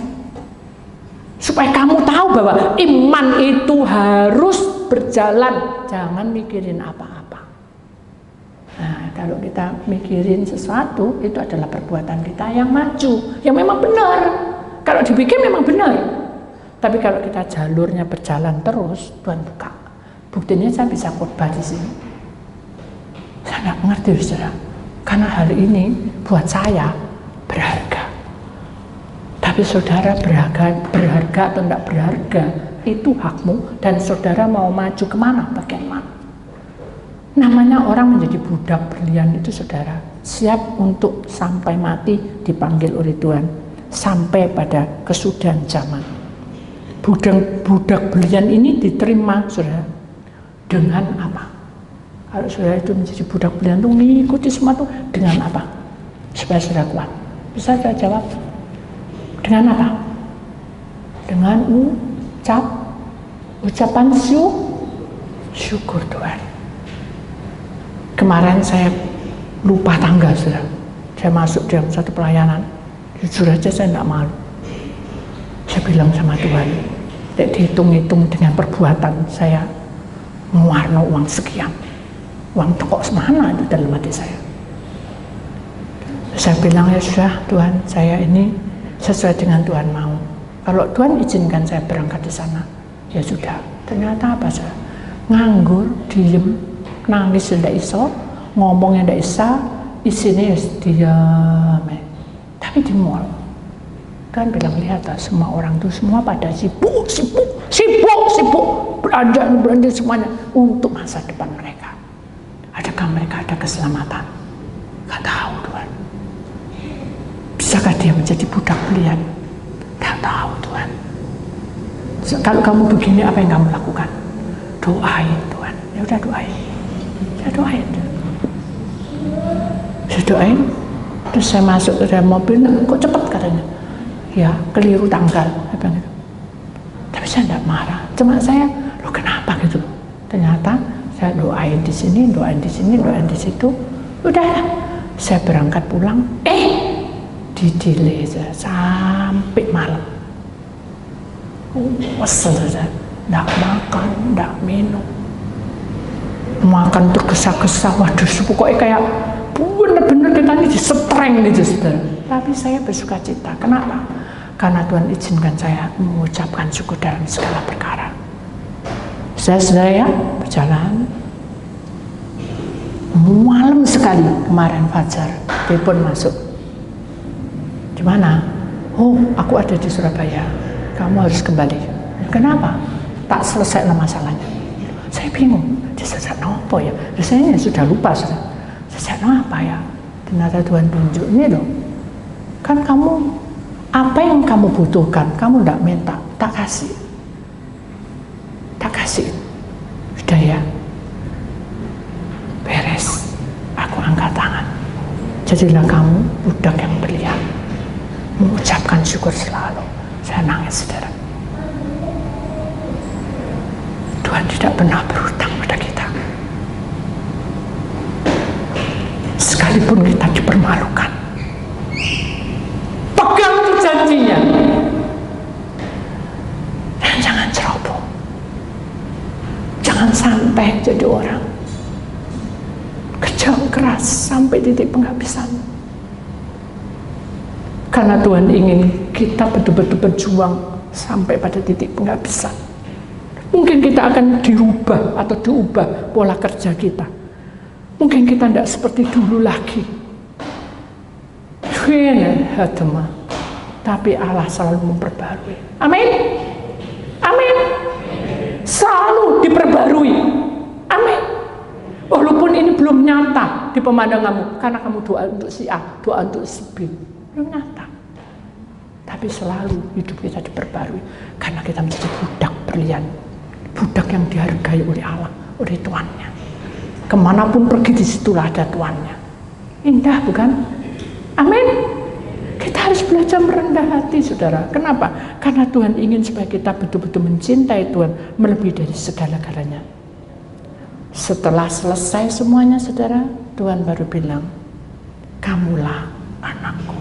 Supaya kamu tahu bahwa iman itu harus berjalan. Jangan mikirin apa-apa. Nah, kalau kita mikirin sesuatu, itu adalah perbuatan kita yang maju, yang memang benar. Kalau dipikir memang benar, tapi kalau kita jalurnya berjalan terus, Tuhan buka. Buktinya saya bisa khotbah di sini. Saya nggak mengerti, saudara, karena hal ini buat saya berharga. Tapi saudara berharga atau tidak berharga itu hakmu, dan saudara mau maju kemana, bagian mana? Namanya orang menjadi budak berlian itu, saudara, siap untuk sampai mati dipanggil oleh Tuhan. Sampai pada kesudahan zaman. Budak berlian ini diterima, saudara, dengan apa? Kalau saudara itu menjadi budak berlian itu mengikuti semua itu dengan apa? Supaya saudara kuat. Bisa saya jawab? Dengan apa? Dengan ucapan syukur Tuhan. Kemarin saya lupa tanggal, saudara. Saya masuk dalam satu pelayanan. Jujur aja saya tidak malu. Saya bilang sama Tuhan, tidak dihitung-hitung dengan perbuatan saya mengeluarkan uang sekian. Uang tekok semana itu dalam hati saya. Saya bilang, ya sudah Tuhan, saya ini sesuai dengan Tuhan mau. Kalau Tuhan izinkan saya berangkat di sana, ya sudah. Ternyata apa saya? Nganggur, diem, nangis tidak iso, ngomongnya tidak bisa, isinya diam. Tapi di mall, kan bilang, lihatlah semua orang itu semua pada sibuk, belanja semuanya untuk masa depan mereka. Adakah mereka ada keselamatan? Gak tahu, Tuhan. Bisakah dia menjadi budak berlian? Gak tahu, Tuhan. Kalau kamu begini, apa yang kamu lakukan? Doain, Tuhan. Ya udah doain. Saya doain. Saya doain. Terus saya masuk ke dalam mobil, kok cepet katanya? Ya, keliru tanggal. Tapi saya tidak marah. Cuma saya, loh kenapa gitu? Ternyata saya doain di sini, doain di sini, doain di situ. Udah, saya berangkat pulang. Di-delay sampai malam. Kesel saja. Tidak makan, tidak minum. Makan tergesa-gesa. Waduh, pokoknya kayak benar-benar kita ini disetreng gitu, saudara. Tapi saya bersuka cita. Kenapa? Karena Tuhan izinkan saya mengucapkan syukur dalam segala perkara. Saya berjalan. Malam sekali kemarin fajar, telepon masuk. Di mana? Oh, aku ada di Surabaya. Kamu harus kembali. Kenapa? Tak selesai masalahnya. Saya bingung. Selesai apa ya? Saya sudah lupa sudah. Selesai apa ya? Ternyata Tuhan tunjuk ini loh. Kan kamu apa yang kamu butuhkan, kamu tidak minta, tak kasih. Tak kasih. Sudah ya. Beres. Aku angkat tangan. Jadilah kamu budak yang berlian. Mengucapkan syukur selalu. Saya nangis, saudara. Tuhan tidak pernah berhutang pada kita. Sekalipun kita dipermalukan, pegang tuh janjinya. Dan jangan ceroboh. Jangan sampai jadi orang kerja keras sampai titik penghabisan. Karena Tuhan ingin kita betul-betul berjuang sampai pada titik penghabisan. Mungkin kita akan dirubah atau diubah pola kerja kita. Mungkin kita tidak seperti dulu lagi. Tapi Allah selalu memperbarui. Amin. Amin. Selalu diperbarui. Amin. Walaupun ini belum nyata di pemandanganmu, karena kamu doa untuk si A, doa untuk si B, belum nyata. Tapi selalu hidup kita diperbarui karena kita menjadi budak berlian, budak yang dihargai oleh Allah, oleh Tuannya. Kemanapun pergi, disitulah ada Tuannya. Indah bukan? Amin. Kita harus belajar merendah hati, saudara. Kenapa? Karena Tuhan ingin supaya kita betul-betul mencintai Tuhan melebihi dari segala-galanya. Setelah selesai semuanya, saudara, Tuhan baru bilang, kamulah anakku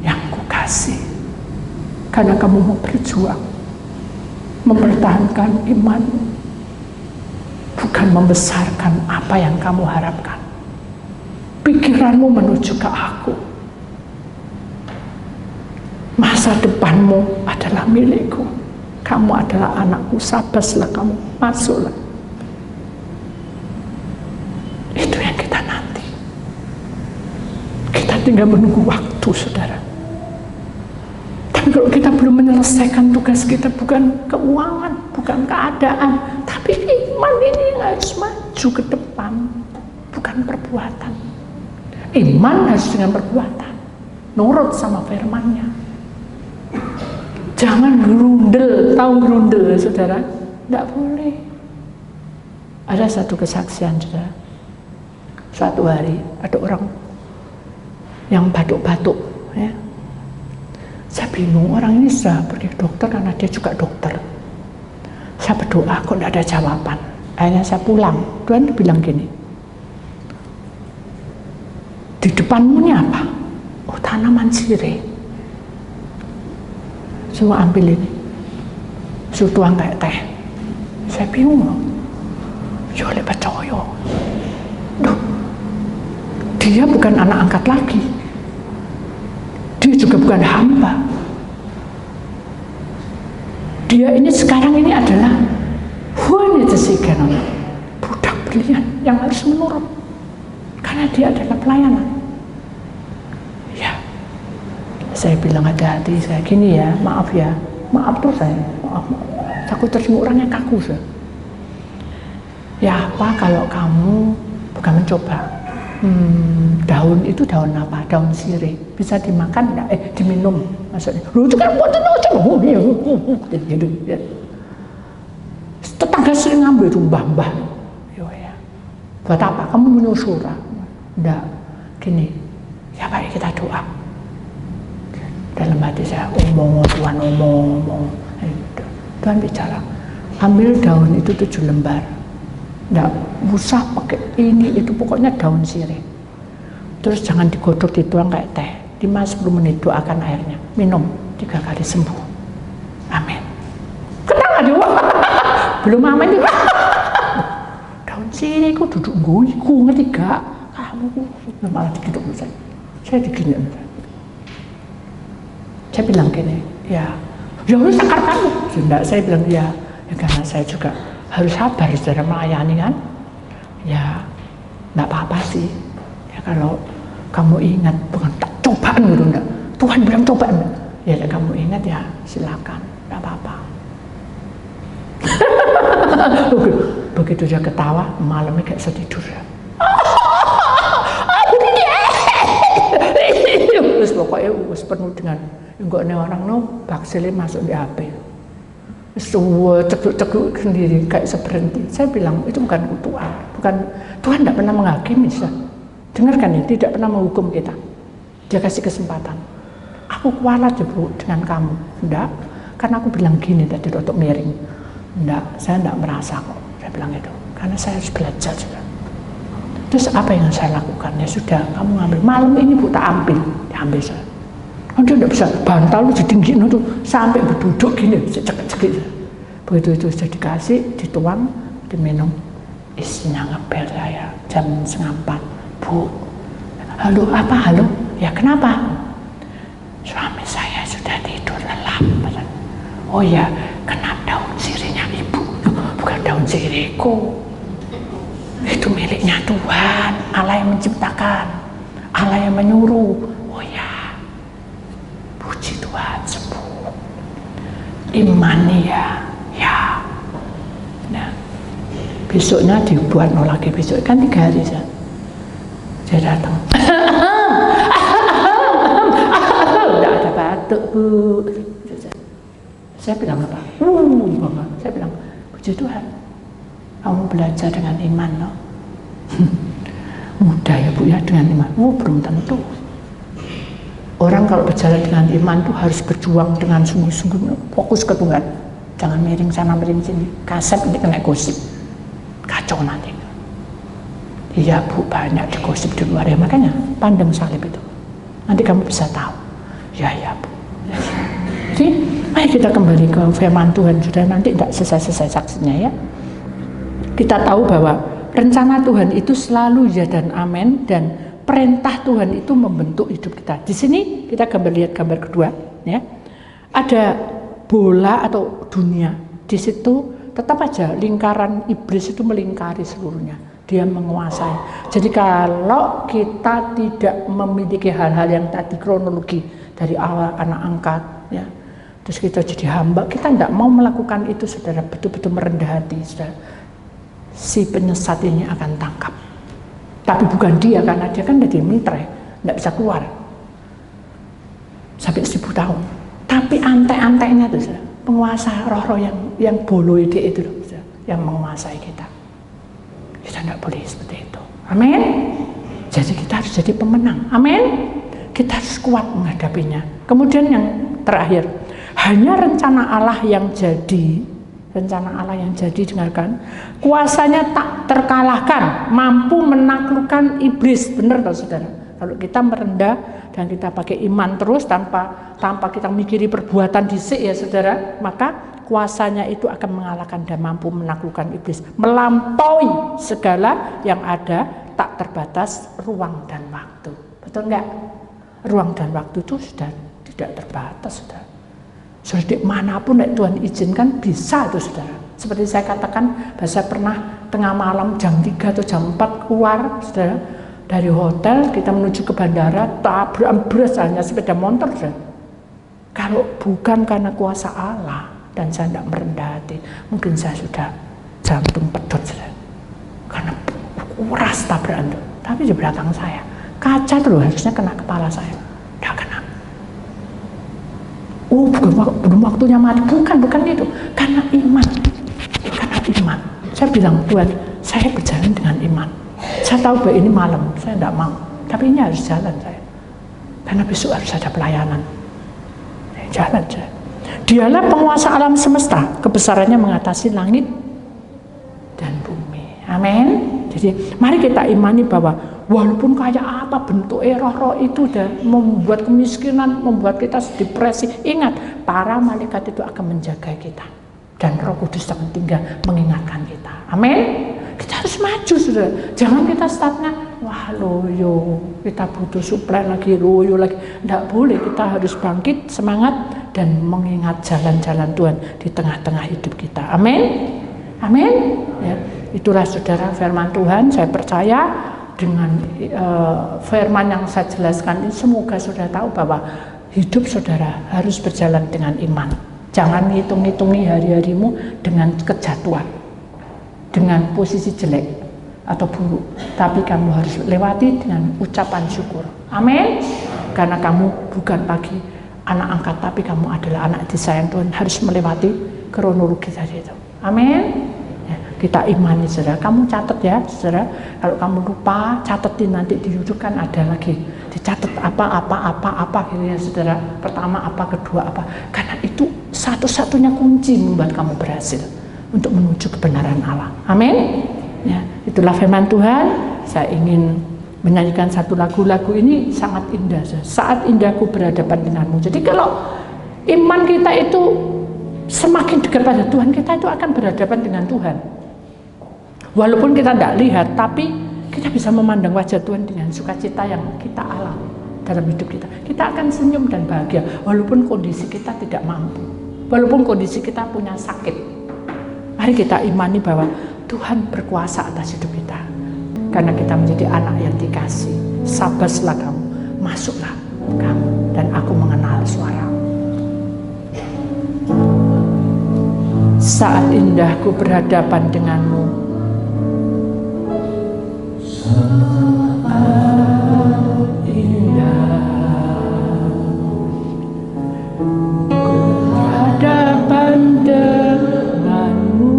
yang kukasih. Karena kamu mau berjuang, mempertahankan iman, bukan membesarkan apa yang kamu harapkan. Pikiranmu menuju ke aku. Masa depanmu adalah milikku. Kamu adalah anakku, sabaslah kamu, masuklah. Itu yang kita nanti. Kita tinggal menunggu waktu, saudara. Tapi kalau kita belum menyelesaikan tugas kita, bukan keuangan, bukan keadaan, tapi iman ini yang harus maju ke depan, bukan perbuatan. Iman harus dengan perbuatan, nurut sama firman-Nya. Jangan gerundel, tahu gerundel, saudara? Tidak boleh. Ada satu kesaksian, saudara. Suatu hari ada orang yang batuk-batuk, ya. Saya bingung, orang ini sudah pergi ke dokter karena dia juga dokter. Saya berdoa, kok tidak ada jawaban. Akhirnya saya pulang. Tuhan bilang gini, di depanmu ini apa? Oh, tanaman sirih. Semua ambil ini, suruh tuang kayak teh. Saya bingung loh. Ya oleh percaya. Duh, dia bukan anak angkat lagi. Dia juga bukan hamba. Dia ini sekarang ini adalah budak berlian yang harus menurut. Karena dia adalah pelayanan. Ya, saya bilang hati-hati, saya gini ya, maaf ya, maaf tuh saya, maaf. Takut terima orangnya kaku saya. Ya apa kalau kamu bukan mencoba? Daun itu daun apa? Daun sirih. Bisa dimakan enggak? Diminum maksudnya. Lu itu kan buat gitu. Tetangga sering ngambil tuh mbah-mbah. Yo ya. Buat apa? Kamu menyusul? Enggak. Gini. Ya baik, kita doa. Dalam hati saya omong, Tuhan omong. Tuhan bicara. Ambil daun itu 7 lembar. Nggak usah pakai ini, itu pokoknya daun sirih. Terus jangan digodok, dituang kayak teh. 5-10 menit doakan airnya. Minum 3 kali sembuh. Amin. Kenal aja. Belum amin juga. Daun sirih ku duduk guiku, ngerti gak? Kamu malah digigit saya. Saya digigit. Saya bilang gini, ya udah sakar kamu. Enggak, saya bilang ya Ya karena saya juga harus sabar saudara melayani kan. Ya enggak apa-apa sih. Ya kalau kamu ingat bukan tak cobaan gitu enggak. Tuhan bilang cobaan. Ya kamu ingat ya silakan, enggak apa-apa. Begitu dia ketawa, malamnya kayak setidur ya. Terus pokoknya penuh dengan enggak nih orang baksilnya masuk di HP. Semua cekuk sendiri kayak seberhenti. Saya bilang itu bukan Tuhan, Tuhan tidak pernah menghakimi. Dengarkan ya, tidak pernah menghukum kita. Dia kasih kesempatan. Aku kualat ya Bu dengan kamu. Enggak, karena aku bilang gini tadi untuk miring. Enggak, saya enggak merasa kok. Saya bilang itu, karena saya harus belajar juga. Terus apa yang saya lakukan? Ya sudah, kamu ngambil. Malam ini Bu tak ambil, diambil saya. Dia enggak bisa bantal ditinggiin itu sampai berduduk gini, cekik-cekik. Begitu itu sudah dikasih, dituang, diminum. Isinya ngebel saya jam 3:30. Bu, halo apa halo? Ya kenapa? Suami saya sudah tidur lelap. Oh ya, kena daun sirihnya ibu. Bukan daun sirihku. Itu miliknya Tuhan, Allah yang menciptakan, Allah yang menyuruh. Oh ya, puji Tuhan sembuh. Imani ya. Nah, besoknya dibuat lagi besok kan 3 hari saja. Dia datang. Tidak ada batuk Bu. Saya bilang apa? Saya bilang puji Tuhan. Kamu belajar dengan iman loh. Mudah ya Bu ya dengan iman. Belum tentu. Orang kalau berjalan dengan iman tuh harus berjuang dengan sungguh-sungguh, fokus ke Tuhan. Jangan miring sana miring sini. Kasep nanti kena gosip. Kacau nanti. Iya Bu, banyak digosip di luar ya, makanya pandang salib itu. Nanti kamu bisa tahu. Ya Bu. Jadi, mari kita kembali ke firman Tuhan. Sudah nanti tidak selesai-selesai saksinya ya. Kita tahu bahwa rencana Tuhan itu selalu ya dan amin, dan perintah Tuhan itu membentuk hidup kita. Di sini kita lihat gambar kedua, ya. Ada bola atau dunia. Di situ tetap aja lingkaran iblis itu melingkari seluruhnya. Dia menguasai. Jadi kalau kita tidak memiliki hal-hal yang tadi kronologi dari awal anak angkat, ya, terus kita jadi hamba, kita tidak mau melakukan itu, saudara, betul-betul merendah hati, saudara. Si penyesat ini akan tangkap. Tapi bukan dia, karena dia kan jadi mentre, tidak bisa keluar sampai 1000 tahun. Tapi antek-anteknya itu, saudara, penguasa roh-roh yang bolo ide itu, saudara, yang menguasai kita. Kita tidak boleh seperti itu. Amin. Jadi kita harus jadi pemenang. Amin. Kita harus kuat menghadapinya. Kemudian yang terakhir, hanya rencana Allah yang jadi. Rencana Allah yang jadi, dengarkan, kuasanya tak terkalahkan, mampu menaklukkan iblis. Benar tak saudara? Kalau kita merendah dan kita pakai iman terus tanpa kita mikiri perbuatan dhisik ya saudara, maka kuasanya itu akan mengalahkan dan mampu menaklukkan iblis, melampaui segala yang ada, tak terbatas ruang dan waktu. Betul enggak? Ruang dan waktu itu sudah tidak terbatas, saudara. Sudah manapun Tuhan izinkan bisa itu, saudara. Seperti saya katakan, saya pernah tengah malam jam 3 atau jam 4 keluar, saudara, dari hotel kita menuju ke bandara, tabrak hanya sepeda motor, saudara. Kalau bukan karena kuasa Allah dan saya tidak merendah hati, mungkin saya sudah jantung pedot, saudara. Karena kuras tabrakan itu. Tapi di belakang saya kaca itu loh, harusnya kena kepala saya, tidak kena. Belum waktunya mati. Bukan itu. Karena iman. Saya bilang, Tuhan, saya berjalan dengan iman. Saya tahu bahwa ini malam, saya tidak mau. Tapi ini harus jalan saya. Karena besok harus ada pelayanan. Jalan saya. Dialah penguasa alam semesta. Kebesarannya mengatasi langit dan bumi. Amin. Jadi mari kita imani bahwa walaupun kayak apa bentuk roh-roh itu dan membuat kemiskinan, membuat kita depresi, ingat, para malaikat itu akan menjaga kita. Dan Roh Kudus akan tinggal mengingatkan kita. Amin. Kita harus maju, saudara. Jangan kita startnya, wah loyo, kita butuh suplai lagi, loyo lagi. Tidak boleh, kita harus bangkit, semangat, dan mengingat jalan-jalan Tuhan di tengah-tengah hidup kita. Amin. Amin. Ya, itulah saudara firman Tuhan. Saya percaya dengan firman yang saya jelaskan ini, semoga saudara tahu bahwa hidup saudara harus berjalan dengan iman. Jangan hitung-hitungi hari-harimu dengan kejatuhan, dengan posisi jelek atau buruk, tapi kamu harus lewati dengan ucapan syukur. Amin. Karena kamu bukan lagi anak angkat, tapi kamu adalah anak disayang Tuhan, harus melewati kronologi tadi itu. Amin. Ya, kita imani saudara. Kamu catat ya saudara. Kalau kamu lupa, catatin, nanti di YouTube kan ada lagi. Dicatat apa gitu ya saudara. Pertama apa, kedua apa. Karena itu satu-satunya kunci membuat kamu berhasil untuk menuju kebenaran Allah. Amin. Ya, itulah firman Tuhan. Saya ingin menyanyikan satu lagu ini sangat indah. Saat indahku berhadapan denganmu. Jadi kalau iman kita itu semakin dekat pada Tuhan, kita itu akan berhadapan dengan Tuhan. Walaupun kita tidak lihat, tapi kita bisa memandang wajah Tuhan dengan sukacita yang kita alami dalam hidup kita. Kita akan senyum dan bahagia walaupun kondisi kita tidak mampu, walaupun kondisi kita punya sakit. Mari kita imani bahwa Tuhan berkuasa atas hidup kita. Karena kita menjadi anak yang dikasih. Sabarlah kamu, masuklah kamu, dan aku mengenal suaramu. Saat indahku berhadapan denganmu, saat indah berhadapan denganmu,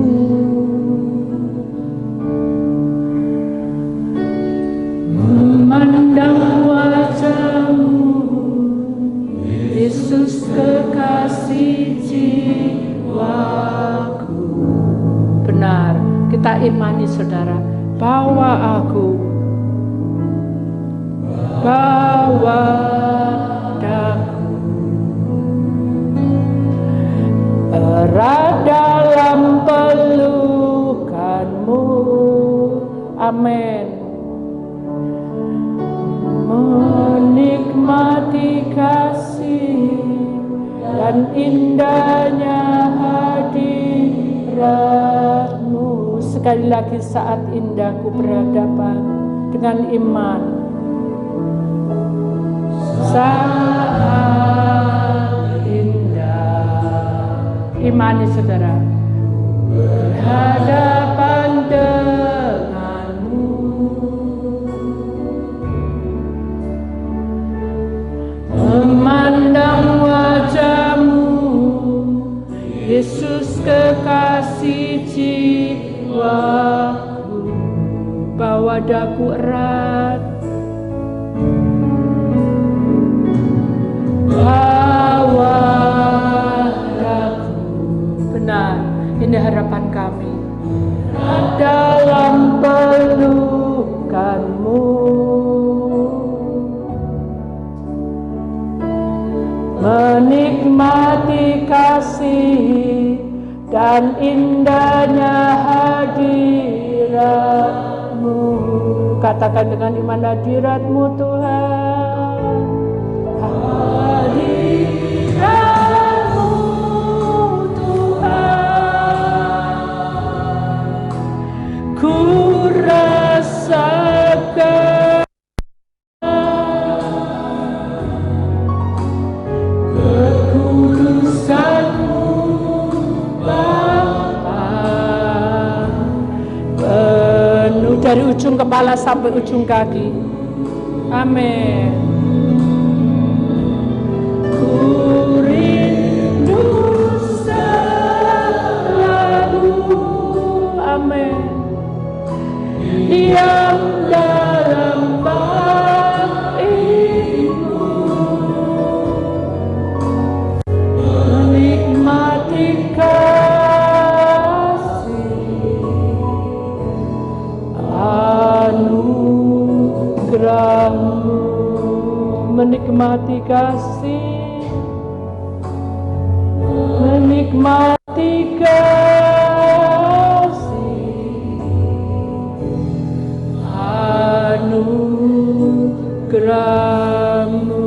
memandang wajahmu, Yesus kekasih jiwaku. Benar, kita imani saudara, bawa daku erat dalam pelukanmu. Amin. Menikmati kasih dan indahnya hadiratmu. Sekali lagi, saat indahku berhadapan dengan iman, saat indah, imani saudara, berhadapan denganmu, memandang wajahmu, Yesus kekasih jiwaku. Bawa daku erat, bawa daku. Benar, ini harapan kami. Dalam pelukanmu, menikmati kasih dan indahnya hadiratmu. Katakan dengan iman, hadiratmu Tuhan, hadiratmu Tuhan, ku rasakan kekudusanmu Bapa, penuh dari ujung kepala sampai ujung kaki. Amin. Ku rindu selalu, amin, diam dalam baitmu, menikmati kasih anugerahmu, menikmati kasih, menikmati kasih anugerahmu.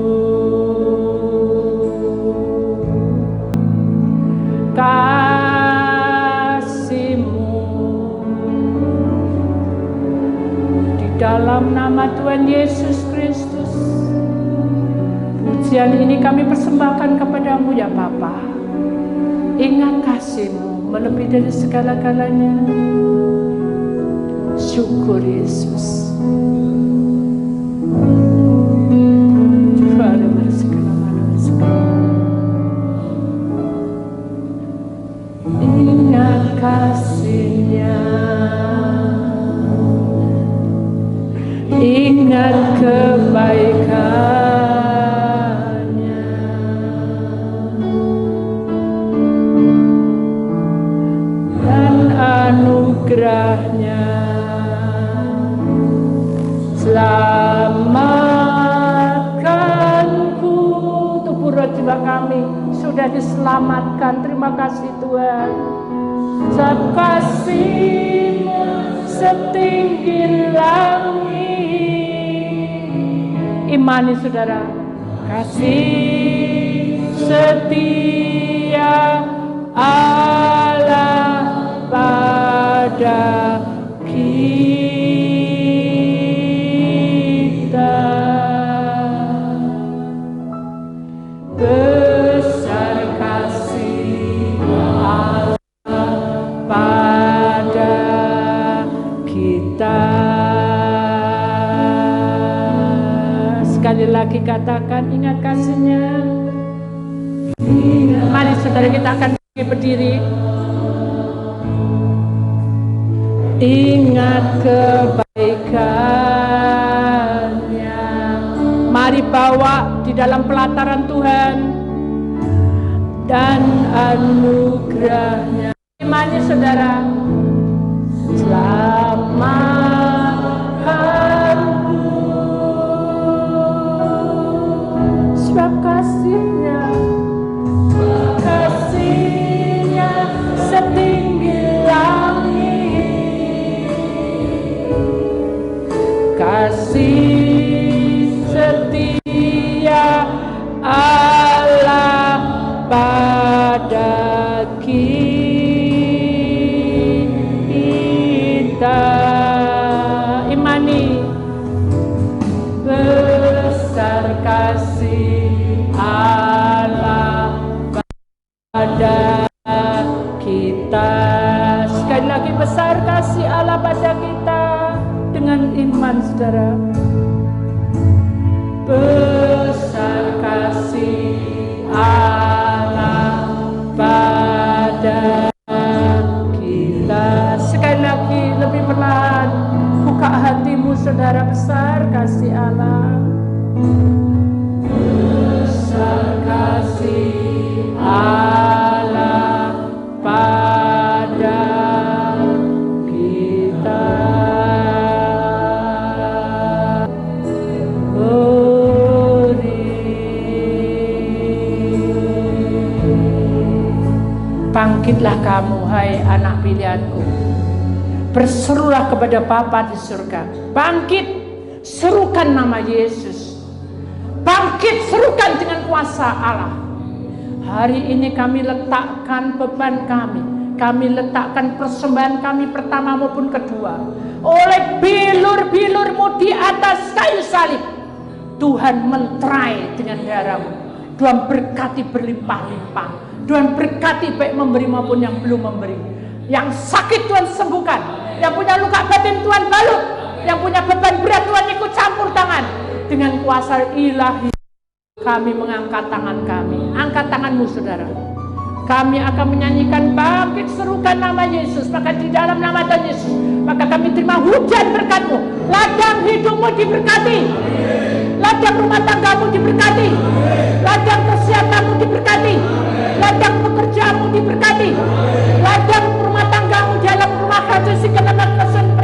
dalam nama Tuhan Yesus Kristus. Pujian ini kami persembahkan kepadamu ya Bapa. Ingat kasih-Mu melebihi dari segala-galanya. Syukur Yesus. Ingat kasih-Nya, ingat kebaikan-Nya, dan anugerah-Nya. Selamatkanku, tubuh roh jiwa kami sudah diselamatkan. Terima kasih Tuhan. Sebab kasih-Mu setinggi langit. Imani saudara, kasih setia Allah pada kita. Besar kasih Allah pada kita. Sekali lagi katakan, ingat kasih-Nya. Mari saudara, kita akan berdiri. Ingat kebaikan-Nya. Mari bawa di dalam pelataran Tuhan dan anugerah-Nya. Imani saudara, selamatkanku, sebab kasih-Nya, kasih-Nya setinggi langit. Kasih setia Allah pada kita. Imani, besar kasih Allah pada kita. Sekali lagi, besar kasih Allah pada kita. Dengan iman saudara, besar kasih Allah pada kita. Sekali lagi, lebih perlahan, buka hatimu saudara. Besar kasih Allah, besar kasih Allah pada kita. Bangkitlah kamu, hai anak pilihanku. Berserulah kepada Bapa di surga. Bangkit, serukan nama Yesus. Bangkit, serukan dengan kuasa Allah. Hari ini kami letakkan beban kami. Kami letakkan persembahan kami pertama maupun kedua. Oleh bilur-bilur-Mu di atas kayu salib, Tuhan menterai dengan darah-Mu. Tuhan berkati berlimpah-limpah. Tuhan berkati baik memberi maupun yang belum memberi. Yang sakit Tuhan sembuhkan. Yang punya luka batin Tuhan balut. Yang punya beban berat Tuhan ikut campur tangan. Dengan kuasa ilahi kami mengangkat tangan kami. Angkat tanganmu saudara. Kami akan menyanyikan bangkit serukan nama Yesus. Maka di dalam nama Tuhan Yesus, maka kami terima hujan berkat-Mu. Ladang hidupmu diberkati. Ladang rumah tanggamu diberkati. Ladang kesehatanmu diberkati. Ladang pekerjaanmu diberkati. Ladang rumah tanggamu dalam rumah kasih ketenaran kesan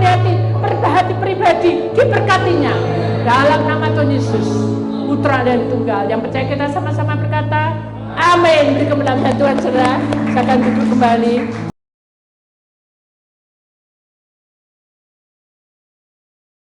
hati pribadi diberkatinya. Dalam nama Tuhan Yesus, Putra dan Tunggal. Yang percaya kita sama-sama berkata, amin. Di kemuliaan Tuhan saudara, saya akan duduk kembali.